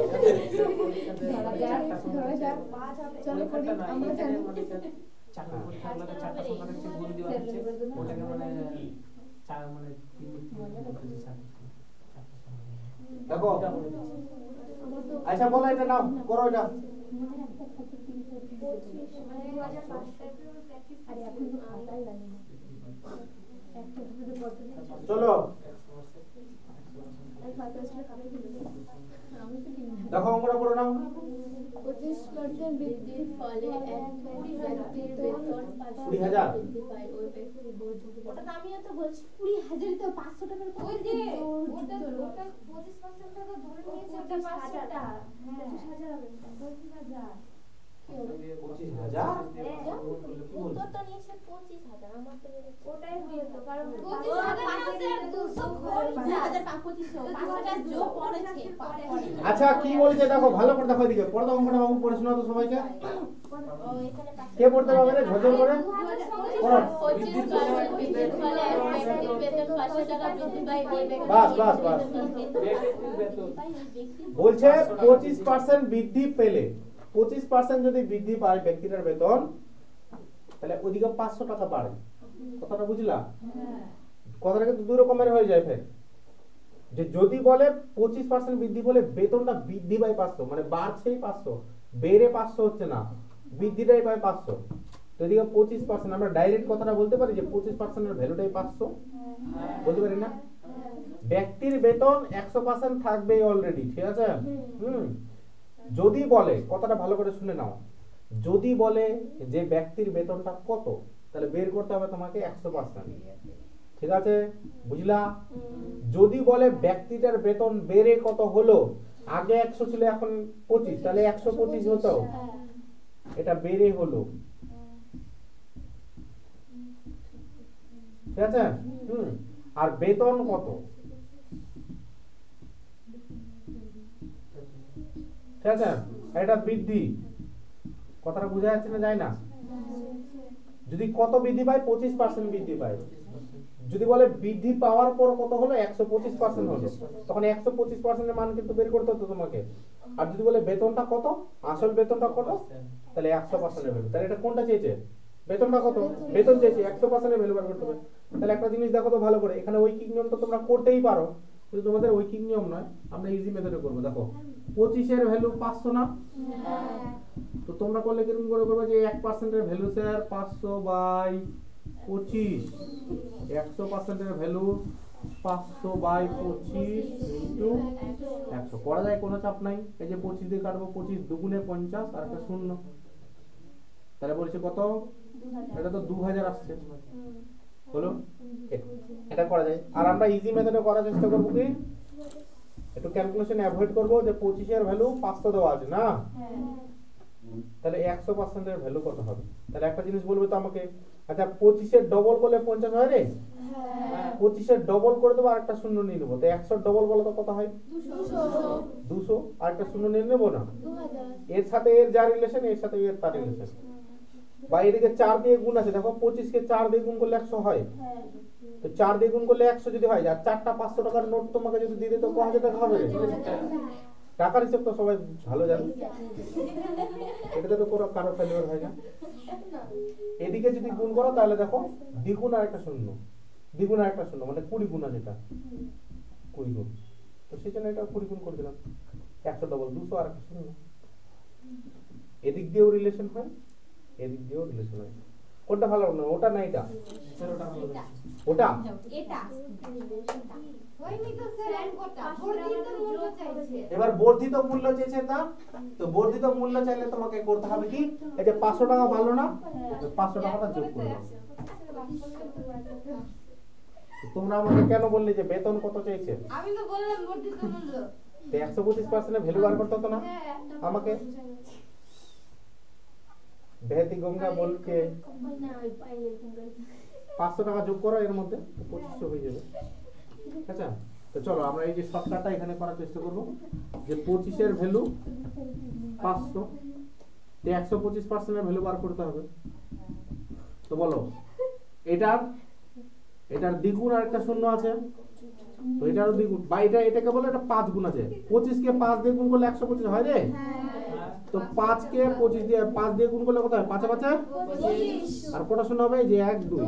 চারটা পরীক্ষাগুলোতে চারটা সংখ্যা থাকছে, গুণ দেওয়া আছে, ওটাকে মানে চার মানে 3 চারটা সংখ্যা দেখো আচ্ছা বলো এটা নাও করো এটা চলো দেখো অঙ্কটা করে নাও 25% বৃদ্ধির ফলে এক ব্যক্তির বেতন 20,000 বৃদ্ধি পায় ওই ব্যক্তির ওটা তো আমিও তো বলছি 20,000 তো 500 টাকার ওই যে ওটা 25% টাকা ধরে নিয়েছে ওটা 500 টাকা হ্যাঁ 25,000 হবে 25,000 25,000 উত্তর তো নিয়েছে 25,000 আমার তো ওটাই হবে তো কারণ 25,000 যোগ করেছে আচ্ছা কি বলছে দেখো ভালো করে দেখো এদিকে পড়ো তো অঙ্কটা বাবু পড়ে শোনাও তো সবাইকে কে পড়তে পারবে রে ঝরঝর করে পড়ো 25% বৃদ্ধির ফলে এক ব্যক্তির বেতন 500 টাকা বৃদ্ধি পায় ওই ব্যক্তির বাস বাস বাস বলছে 25% বৃদ্ধি পেলে 25% যদি বৃদ্ধি পায় ব্যক্তিটার বেতন তাহলে ওইদিকে 500 টাকা বাড়ে কথাটা বুঝলা কথাটা কিন্তু দুই রকমের হয়ে যায় ফের যে যদি বলে 25% বৃদ্ধি বলে বেতনটা বৃদ্ধি পায় 500 মানে বাড়ছেই 500 বেড়ে 500 হচ্ছে না বৃদ্ধিটাই পায় 500 তো এদিকে 25% আমরা ডাইরেক্ট কথাটা বলতে পারি যে 25% এর ভ্যালুটাই 500 বলতে পারি না ব্যক্তির বেতন 100% থাকবে অলরেডি ঠিক আছে যদি বলে কথাটা ভালো করে শুনে নাও যদি বলে যে ব্যক্তির বেতনটা কত তাহলে বের করতে হবে তোমাকে 100% ঠিক আছে বুঝলা যদি বলে ব্যক্তিটার বেতন বেড়ে কত হলো আগে 100 ছিল এখন 25 তাহলে 125 হতো এটা বেড়ে হলো ঠিক আছে আর বেতন কত ঠিক আছে এটা বৃদ্ধি কথাটা বোঝা যাচ্ছে না যায় না যদি কত বৃদ্ধি পায় 25% বৃদ্ধি পায় যদি বলে বৃদ্ধি পাওয়ার পর কত হলো 125% হলো তখন 125% এর মান কিন্তু বের করতে হতো তোমাকে আর যদি বলে বেতনটা কত আসল বেতনটা কত তাহলে 100% এর ভ্যালু তাহলে এটা কোনটা চেয়েছে বেতনটা কত বেতন চেয়েছে 100% এর ভ্যালু বের করতে হবে তাহলে একটা জিনিস দেখো তো ভালো করে এখানে ঐকিক নিয়ম তো তোমরা করতেই পারো কিন্তু তোমাদের ঐকিক নিয়ম নয় আমরা ইজি মেথডে করব দেখো 25 এর ভ্যালু 500 না তো তোমরা করলে কিরকম করে করবে যে 1% এর ভ্যালু স্যার 500 বাই 25 100% এর ভ্যালু 500 বাই 25 ইনটু 100 করা যায় কোনো চাপ নাই এই যে 25 দিয়ে কাটবো 25 দুগুণে 50 আর একটা শূন্য তাহলে বলছে কত এটা তো 2000 আসছে হলো এটা করা যায় আর আমরা ইজি মেথডে করার চেষ্টা করব কি একটু ক্যালকুলেশন অ্যাভয়েড করব যে 25 এর ভ্যালু 500 দেওয়া আছে না তাহলে 100% এর ভ্যালু কত হবে তাহলে একটা জিনিস বলবে তো আমাকে আচ্ছা 25 এর ডবল করলে 50 হয় রে 25 এর ডবল করে দেব আর একটা শূন্য নিয়ে নেব তো 100 ডবল বলে তো কত হয় 200 আর একটা শূন্য নিয়ে নেব না 2000 এর সাথে এর যা রিলেশন এর সাথে এর তার রিলেশন বা এদিকে 4 দিয়ে গুণ আছে দেখো 25 কে 4 দিয়ে গুণ করলে 100 হয় তো 4 দিয়ে গুণ করলে 100 যদি হয় আর চারটা 500 টাকার নোট তোমাকে যদি দিয়ে দিই তো কত টাকা হবে টাকার হিসাব তো সবাই ভালো জানে এটাতে তো কোনো কারো ফেলিওর হয় না এদিকে যদি গুণ করো তাহলে দেখো দ্বিগুণ আর একটা শূন্য দ্বিগুণ আর একটা শূন্য মানে 20 গুণ আছে এটা 20 গুণ তো সেজন্য এটা 20 গুণ করে দিলাম 100 ডবল 200 আর একটা শূন্য এদিক দিয়েও রিলেশন হয় এদিক দিয়েও রিলেশন হয় কোনটা ভালো না ওটা না এটা ওটা এটা হয়নি তো স্যার কোটা বর্ধিত মূল্য চাইছে এবার বর্ধিত মূল্য চেয়েছে না তো বর্ধিত মূল্য চাইলে তোমাকে করতে হবে কি এই যে 500 টাকা ভালো না 500 টাকাটা যোগ করে দাও তোমরা আমাকে কেন বললে যে বেতন কত চাইছে আমি তো বললাম বর্ধিত মূল্য তো 125% এর ভ্যালু বার করতে হতো না আমাকে বেহেতি গঙ্গা বলকে 500 টাকা যোগ করো এর মধ্যে 2500 হয়ে যাবে আচ্ছা তো চলো আমরা এই যে শর্টকাটটা এখানে করার চেষ্টা করব যে 25 এর ভ্যালু 500 তে 125% এর ভ্যালু বার করতে হবে তো বলো এটার দ্বিগুণ আর একটা শূন্য আছে তো এটারও দ্বিগুণ বা এটাকে বলে এটা 5 গুণ আছে 25 কে 5 দিয়ে গুণ করলে 125 হয় রে তো 5 কে 25 দিয়ে 5 দিয়ে গুণ করলে কত হয় 5 5 25 আর কত শূন্য হবে যে 1 2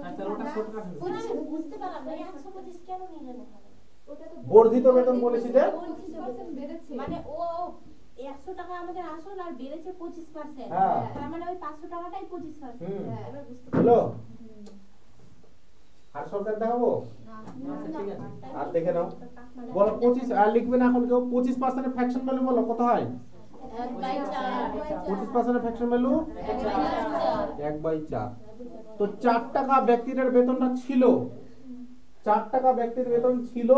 আচ্ছা ওটা শর্টকাট বুঝতে পারলাম না 125 কেন নিলেন ওখানে ওটা তো বর্ধিত বেতন বলেছি যে 25% বেড়েছে। মানে ও 100 টাকা আমাদের আসল আর বেড়েছে 25%। হ্যাঁ। তার মানে ওই 500 টাকাটাই 25%। হুম। হ্যাঁ, এবার বুঝতে হলো আর সরকার দেখাবো না ঠিক আছে আর দেখে নাও বলো 25 আর লিখবে না এখন কেউ 25% এর ফ্র্যাকশন ভ্যালু বলো কত হয় 25% এর ফ্র্যাকশন ভ্যালু 1/4 তো 4 টাকা ব্যক্তির বেতনটা ছিল 4 টাকা ব্যক্তির বেতন ছিল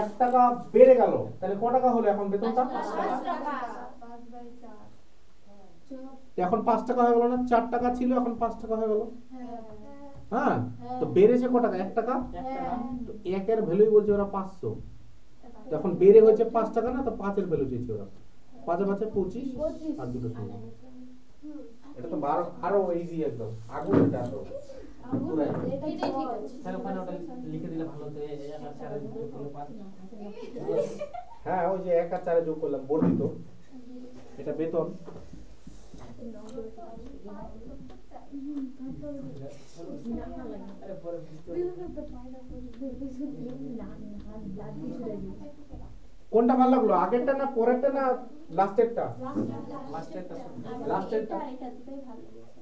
1 টাকা বেড়ে গেল তাহলে কত টাকা হলো এখন বেতনটা 5 টাকা 5/4 এখন 5 টাকা হয়ে গেল না 4 টাকা ছিল এখন 5 টাকা হয়ে গেল হ্যাঁ হ্যাঁ তো বেড়েছে কত টাকা 1 টাকা হ্যাঁ তো 1 এর ভ্যালুই বলছে ওরা 500 তখন বেড়ে হয়েছে 5 টাকা না তো 5 এর ভ্যালু চেয়েছে ওরা 5 এর 25 আর দুটো শূন্য এটা তো 12 আরো ইজি একদম আগুন এটা তো পুরাই এটাই ঠিক আছে। তাহলে ওখানে ওটা লিখে দিলে ভালো হতো এই আর 4 এর যোগ করলে 5 হ্যাঁ ওই যে 1 আর 4 এ যোগ করলাম বর্ধিত এটা বেতন আরে পরে বুঝতে কোনটা ভালো লাগলো আগেরটা না পরেরটা না লাস্টেরটা লাস্টেরটা লাস্টেরটা এটা দুটোই ভালো লেগেছে।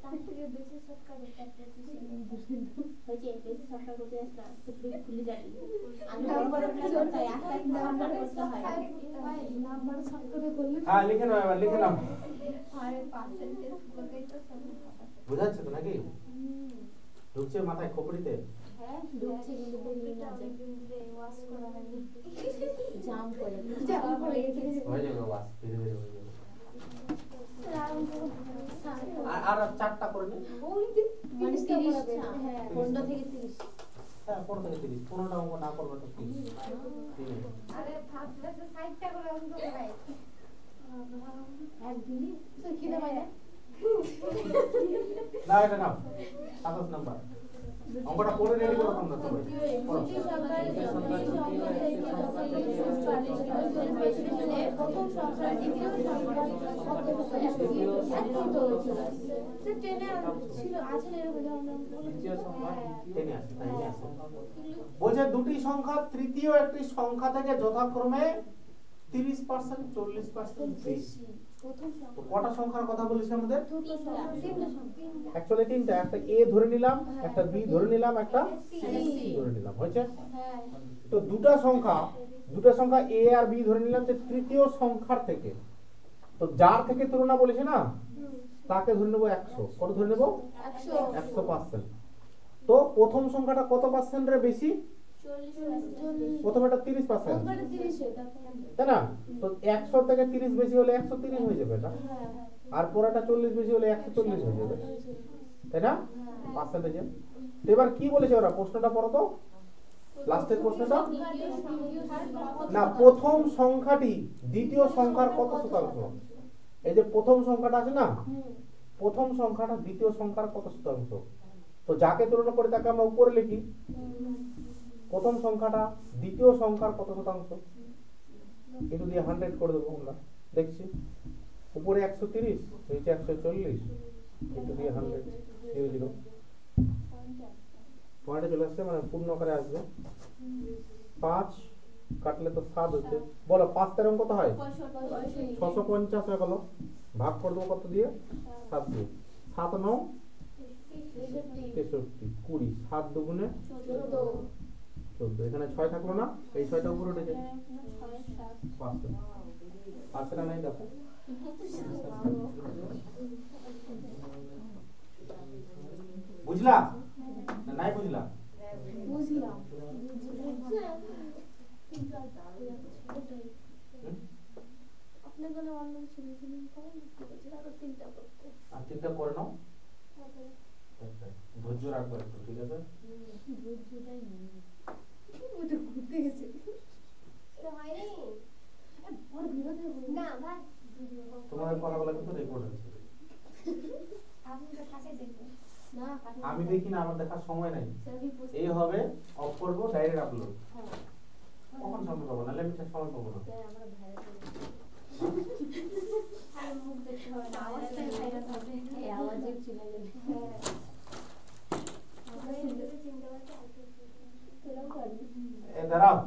তার থেকে বেশি সরকার এটা 25% হয়েছে বেশি সরকার করতে যাস না তুই ভুলে যাবি আমি নাম্বার করতে হয় একটা নাম্বার করতে হয় নাম্বার সরকারে করলে হ্যাঁ লিখে নাও এবার লিখে নাও আরে পার্সেন্টেজ করলেই তো সব বুঝাচ্ছে তো নাকি ঢুকছে মাথায় খোপড়িতে হ্যাঁ ঢুকছে কিন্তু বেরিয়ে না যায় ওয়াশ করা হয়নি জাম করে হয়ে যাবে বাস ধীরে ধীরে হয়ে যাবে আর 4টা করে নে মানে 30 হ্যাঁ 15 থেকে 30 হ্যাঁ 15 থেকে 30 15টা অঙ্ক না করবে তো 30 আরে ফার্স্ট ক্লাসে 60টা করে অঙ্ক করায় একদিনই তো কিনে পাই না না এটা নাও 27 নাম্বার অঙ্কটা পড়ে রেডি করো তোমরা সবাই পড়ো প্রথম সংখ্যা দ্বিতীয় সংখ্যা কত ট্রেনে ছিল আছে এরকম দ্বিতীয় সংখ্যা টেনে আসে তাই আসে বলছে দুটি সংখ্যা তৃতীয় একটি সংখ্যা থেকে যথাক্রমে 30% 40% বেশি তো কটা সংখ্যার কথা বলেছি আমাদের অ্যাকচুয়ালি তিনটা একটা এ ধরে নিলাম একটা বি ধরে নিলাম একটা সি ধরে নিলাম হয়েছে তো দুটো সংখ্যা এ আর বি ধরে নিলাম যে তৃতীয় সংখ্যার থেকে তো যার থেকে তুলনা বলেছে না তাকে ধরে নেব 100 কত ধরে নেব 100% তো প্রথম সংখ্যাটা কত পার্সেন্টের বেশি প্রথমটা 30% তাই না তো 100 থেকে 30 বেশি হলে 130 হয়ে যাবে এটা আর পরেরটা 40 বেশি হলে 140 হয়ে যাবে তাই না পার্সেন্টেজে তো এবার কি বলেছে ওরা প্রশ্নটা পড়ো তো লাস্টের প্রশ্নটা না প্রথম সংখ্যাটি দ্বিতীয় সংখ্যার কত শতাংশ এই যে প্রথম সংখ্যাটা আছে না প্রথম সংখ্যাটা দ্বিতীয় সংখ্যার কত শতাংশ তো যাকে তুলনা করে তাকে আমরা উপরে লিখি প্রথম সংখ্যাটা দ্বিতীয় সংখ্যার কত শতাংশ এটা দিয়ে 100 করে দেবো আমরা দেখছি উপরে 130 নিচে 140 এটা দিয়ে 100 0 0 পয়েন্টে চলে আসছে মানে পূর্ণ আকারে আসবে 5 কাটলে তো 7 হচ্ছে বলো 5 তেরং কত হয় 650 হয়ে গেল ভাগ করে দেবো কত দিয়ে 7 দিয়ে 7 9 63 20 7 দুগুণে 14 এখানে 6 থাকলো না এই 6টা উপরে উঠেছে 5টা নাই দেখো বুঝলা না নাই বুঝলা বুঝলাম আপনি কোনো অন্য ছেলে করেন আর তিনটা করতে আর তিনটা করে নাও ধৈর্য রাখবো একটু ঠিক আছে ধৈর্যটাই নেই ওটা ঘুরতে গেছে এটা হয়নি ওর বিরোধী না ভাই তোমাদের কথাগুলো কিন্তু রেকর্ড হচ্ছে আপনি তো কাছে দেখবেন না আমি দেখি না আমার দেখার সময় নাই এই হবে অফ করবো ডাইরেক্ট আপলোড কখন সময় পাবো না আমি সময় পাবো না আমরা ভাইরাল আর মুখ দেখতে হবে না আওয়াজটাই ভাইরাল হবে এই আওয়াজে চলে যাবে হ্যাঁ আমরা এগুলো চিন্তা করতে এ দাঁড়াও,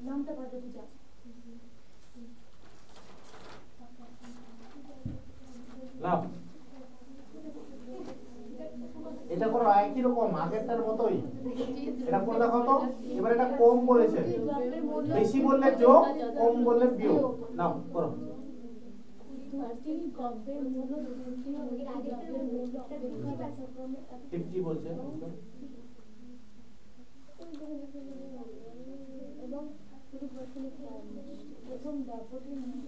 নামটা পাল্টে তুই যা। নাও এটা করো একই রকম আগেরটার মতোই। এটা করে দেখো তো, এবার এটা কম বলেছে, বেশি বললে যোগ, কম বললে বিয়োগ। নাও করো। টিপটি বলছে এবং প্রথম দ্রব্যটির মূল্য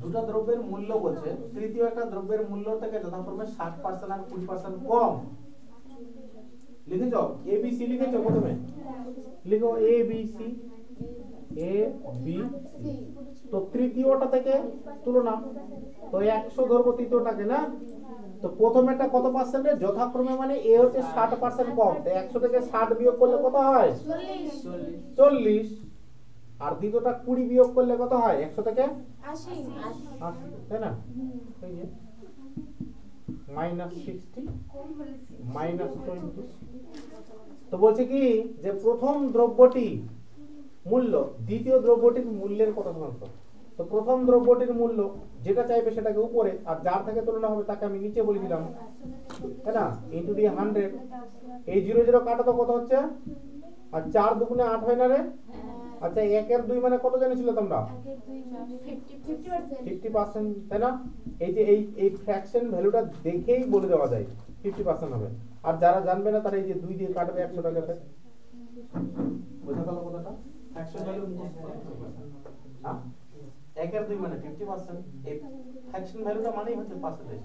দুটো দ্রব্যের মূল্য বলছে, তৃতীয় একটা দ্রব্যের মূল্য থেকে যথাক্রমে 60% আর 20% কম। লিখেছ এবিসি, লিখেছ প্রথমে লিখো এবিসি, এ বি সি। তো তৃতীয়টা থেকে তুলনা, তো 100 ধরবো তৃতীয়টাকে না, তো প্রথমেরটা কত পার্সেন্টে যথাক্রমে, মানে এ হচ্ছে 60% কম, তো 100 থেকে 60 বিয়োগ করলে কত হয়? 40। আর দ্বিতীয়টা 20 বিয়োগ করলে কত হয়? 100 থেকে 80, তাই না? এই যে -60 -20। তো বলছে কি যে প্রথম দ্রব্যটি মূল্য দ্বিতীয় দ্রব্যটির মূল্যের কত শতাংশ। তো প্রথম দ্রব্যটির মূল্য যেটা চাইবে সেটাকে উপরে, আর যার থেকে তুলনা হবে তাকে আমি নিচে বলেছিলাম, তাই না? ইনটু দিয়ে 100। এই 0 0 কাটা তো কত হচ্ছে? আর 4 দুগুণে 8 হয় না রে? আচ্ছা 1 এর 2 মানে কত জানিছিলে তোমরা? 50%, তাই না? এই যে এই ফ্র্যাকশন ভ্যালুটা দেখেই বলে দেওয়া যায় 50% হবে। আর যারা জানবে না তারা এই যে 2 দিয়ে কাটবে 100 টাকাতে। বোঝা গেল কথাটা? ফ্র্যাকশন ভ্যালু মুখস্থ করতে হবে। হ্যাঁ 1 এর 2 মানে 50%, এই ফ্র্যাকশন ভ্যালুটা মানেই হচ্ছে পার্সেন্টেজ।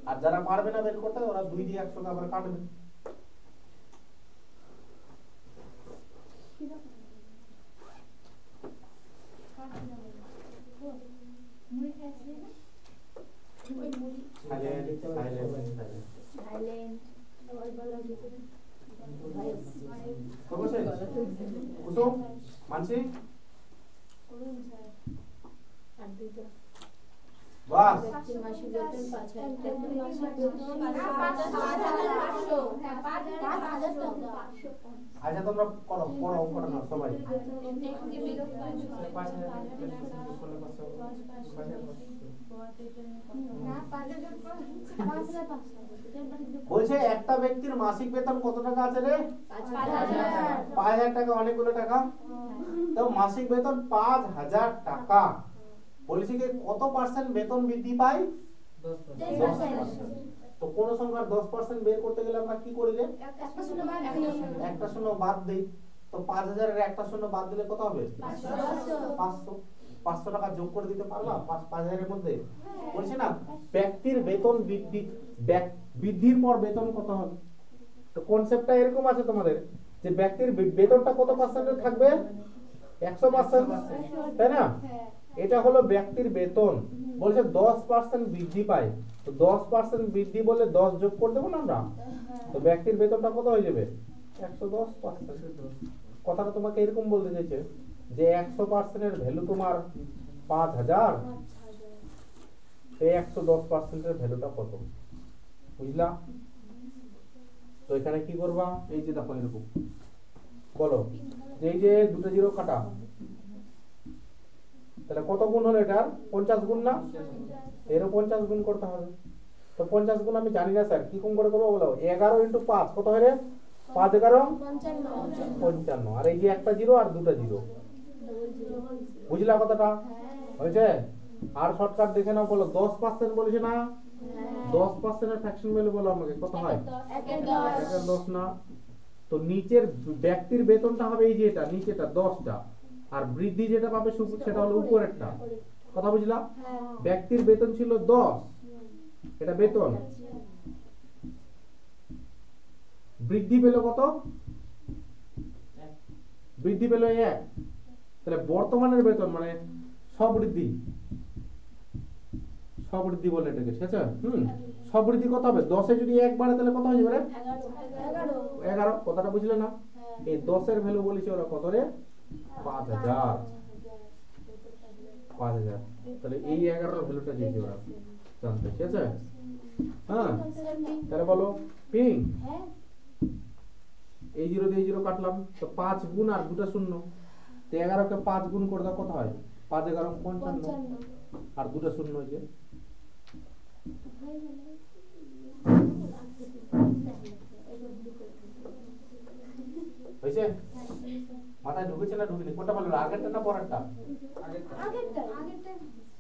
আর যারা পারবে না বের করতে ওরা 2 দিয়ে 100 আবার কাটবে। মানছি বাস আচ্ছা তোমরা করো পড়ো অঙ্কটা না সবাই। বলছে একটা ব্যক্তির মাসিক বেতন কত টাকা আছে রে? 5000 টাকা। অনেকগুলো টাকা। তো মাসিক বেতন 5000 টাকা। বলছে কি কত পার্সেন্ট বেতন বৃদ্ধি পায়? 10%। তো কোন সংখ্যার 10% বের করতে গেলে আমরা কি করি রে? একটা শূন্য বাদ দেই। তো 5000 এর একটা শূন্য বাদ দিলে কত হবে? 500। 500 টাকা যোগ করে দিতে পারবা 5000 এর মধ্যে? বলছি না ব্যক্তির বেতন বৃদ্ধির পর বেতন কত হবে। তো কনসেপ্টটা এরকম আছে তোমাদের যে ব্যক্তির বেতনটা কত পার্সেন্টে থাকবে? 100%, তাই না? এটা হলো ব্যক্তির বেতন। বলছে 10% বৃদ্ধি পায়। তো 10% বৃদ্ধি বলে 10 যোগ করে দেবো না আমরা? তো ব্যক্তির বেতনটা কত হয়ে যাবে? 110%। কথাটা তোমাকে এরকম বলতে চাইছে যে 100% এর ভ্যালু তোমার 5000, এই 110% এর ভ্যালুটা কত? বুঝলা? তো এখানে কি করবা? এই যে দেখো এরকম বলো, এই যে দুটো জিরো কাটা, তাহলে কত গুণ হলো এটার? 50 গুণ না? এরও 50 গুণ করতে হবে। তো 50 গুণ আমি জানি না স্যার, কি কোন করে করবো বলো? 11 × 5 কত হয় রে? 5 11 55। আর এই যে একটা জিরো আর দুটো জিরো। বুঝলা কথাটা? হয়েছে? আর শর্টকাট দেখে নাও, বলো 10% বলেছে না? 10% এর ফ্র্যাকশন ভ্যালু বলো আমাকে কত হয়? 1/10 না? তো নিচের ব্যক্তির বেতনটা হবে এই যে এটা নিচেটা 10টা, আর বৃদ্ধি যেটা পাবে সেটা হলো উপরেরটা। কথা বুঝলা? ব্যক্তির বেতন ছিল 10, এটা বেতন। বৃদ্ধি পেল কত? বৃদ্ধি পেল 1। তাহলে বর্তমানের বেতন মানে সবৃদ্ধি বলে এটাকে, ঠিক আছে? সবৃদ্ধি কত হবে? 10 এ যদি 1 বাড়ে তাহলে কত হয়ে যাবে রে? 11। কথাটা বুঝলে না? এই 10 এর ভ্যালু বলেছে ওরা কত রে? 5000। তাহলে এই 11 এর ভ্যালুটা দিয়েছে ওরা। জানতে, ঠিক আছে? হ্যাঁ, তাহলে বলো পিং হ্যাঁ এই 0 দিয়ে 0 কাটলাম, তো 5 গুণ আর দুটো শূন্য, তো 11 কে 5 গুণ করে দাও, কত হয়? 5 11 55, আর দুটো শূন্য হয়েছে। হয়েছে? মাথায় ঢুকেছে না ঢুকেনি? কোনটা ভালো, আগেরটা না পরেরটা? আগেরটা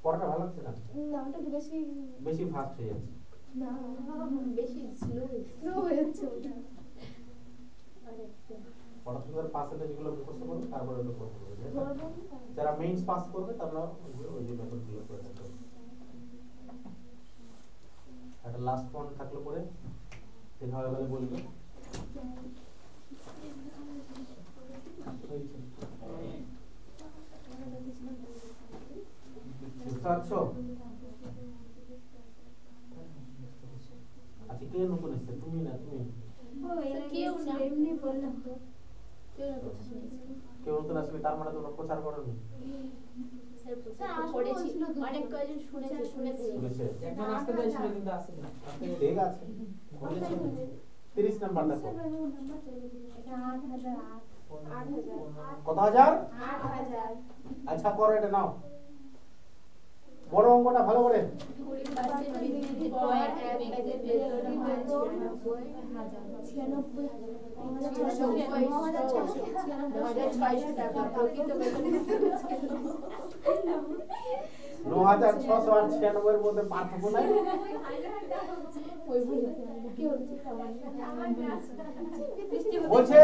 পরেরটা ভালো লাগছে না? না ওটা একটু বেশি বেশি ফাস্ট হয়ে যাচ্ছে। না বেশি স্লো হয়ে যাচ্ছে ওটা। পড়াশোনার পার্সেন্টেজ গুলো মুখস্থ করো, তারপরে ওটা করতে হবে, ঠিক আছে? যারা মেইনস পাস করবে তারা ওই যে মেথড গুলো করে নেবে। একটা লাস্ট ওয়ান থাকলে পরে দেখা হয়ে গেলে বলবে। বুঝতে পারছো? আচ্ছা, কে নতুন এসছে? তুমি না তুমি? কেউ না, এমনি বললাম তো কেউ না কথা শুনেছি। কেউ নতুন আসবে, তার মানে তোমরা প্রচার করোনি? পড়েছি অনেক কয়জন শুনেছে শুনেছে? একজন আসতে চাইছিল কিন্তু আসেনি। ঠিক আছে, 30 নাম্বার দেখো। কত হাজার? 8,000 আচ্ছা করো, এটা নাও, বড় অঙ্কটা ভালো করে। 20% বৃদ্ধির পর এক ব্যক্তির বেতন হয় 96,600 টাকা। প্রকৃত বেতন 9,600 আর 96 এর মধ্যে পার্থক্য নাই। বলছে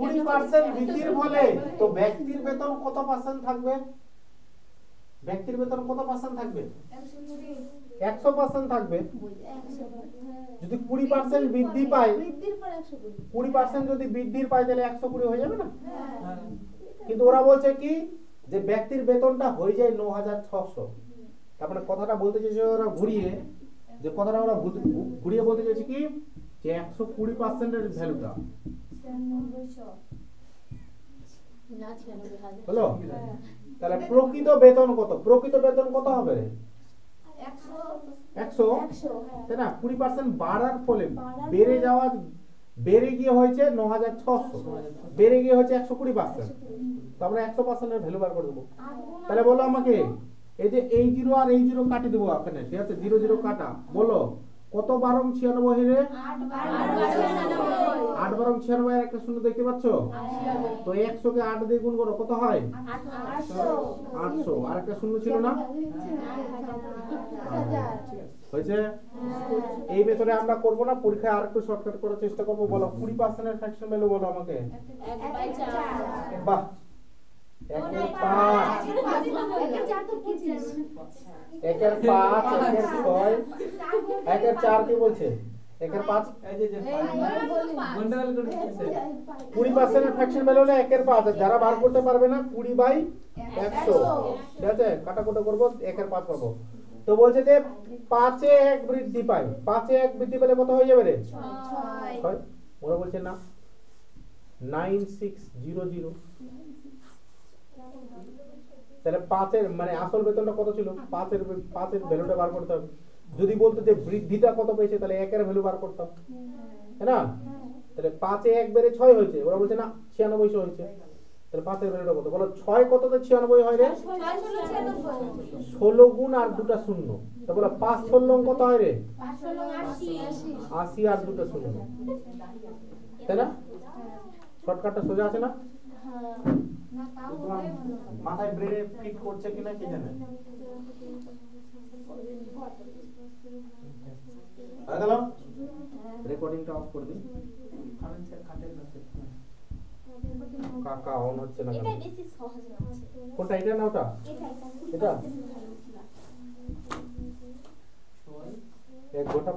20% বৃদ্ধির ফলে তো ব্যক্তির বেতন কত পার্সেন্ট থাকবে? ব্যক্তির বেতন কত পার্সেন্ট থাকবে? 100% থাকবে। যদি 20% বৃদ্ধি পায়, বৃদ্ধির পর 120 20% যদি বৃদ্ধির পায় তাহলে 120 হয়ে যাবে না? কিন্তু ওরা বলছে কি যে ব্যক্তির বেতনটা হয়ে যায় 9,600। তারপরে কথাটা বলতে চাইছে ওরা ঘুরিয়ে, যে কথাটা ওরা ঘুরিয়ে বলতে চাইছে কি যে 120% এর ভ্যালুটা 96,000 না 96,000 হলো। তাহলে প্রকৃত বেতন কত? প্রকৃত বেতন কত হবে রে? 100, তাই না? 20% বাড়ার ফলে বেড়ে গিয়ে হয়েছে 9,600, বেড়ে গিয়ে হয়েছে 120%। তো আমরা 100% এর ভ্যালু বার করে দেবো। তাহলে বলো আমাকে, এই যে এই 0 আর এই 0 কাটি দেবো এখানে, ঠিক আছে? 0 0 কাটা, বলো কত বারং 96 রে? 8 বারং 96 এর একটা শূন্য দেখতে পাচ্ছ? তো 100 কে 8 দিয়ে গুণ করো, কত হয়? 800। আর একটা শূন্য ছিল না? হয়েছে? এই মেথডে আমরা করব না, পরীক্ষায় আরেকটু শর্টকাট করার চেষ্টা করব। বলো 20% এর ফ্র্যাকশন ভ্যালু বলো আমাকে। 1/4 বাহ, 1/5, 1/4 তো কি ছিল? 1/5, 1/6, 1/4 কে বলছে? 1/5 এই যে গন্ডগোল করতেছে। 20% এর ফ্র্যাকশন ভ্যালু হলো 1/5। যারা বার করতে পারবে না 20/100, ঠিক আছে? কাটাকুটি করব, 1/5 পাবো। তো বলছে যে 5 এ 1 বৃদ্ধি পায়, 5 এ 1 বৃদ্ধি পেলে কত হয়ে যাবে রে? 6। ওরা বলছে না, 9600। তাহলে 5 এর মানে আসল বেতনটা কত ছিল? 5 এর ভ্যালুটা বার করতে হবে। যদি বলতো যে বৃদ্ধিটা কত পেয়েছে, তাহলে 1 এর ভ্যালু বার করতাম, তাই না? তাহলে 5 এ 1 বেড়ে 6 হয়েছে, ওরা বলছে না 9600 হয়েছে। তাহলে 5 এর ভ্যালুটা কত? বলো 6 কততে 96 হয় রে? 16 গুণ আর দুটো শূন্য। তো বলো 5 16 কত হয় রে? 80 আর দুটো শূন্য, তাই না? শর্টকাটটা সোজা আছে না? মাথায় ব্রেনে ফিট করছে কিনা কি জানে। হয়ে গেল? রেকর্ডিংটা অফ করে দিন। কাকা অন হচ্ছে না কেন? এটা বেশি সহজ না কোনটা, এটা না ওটা? এটা এক গোটা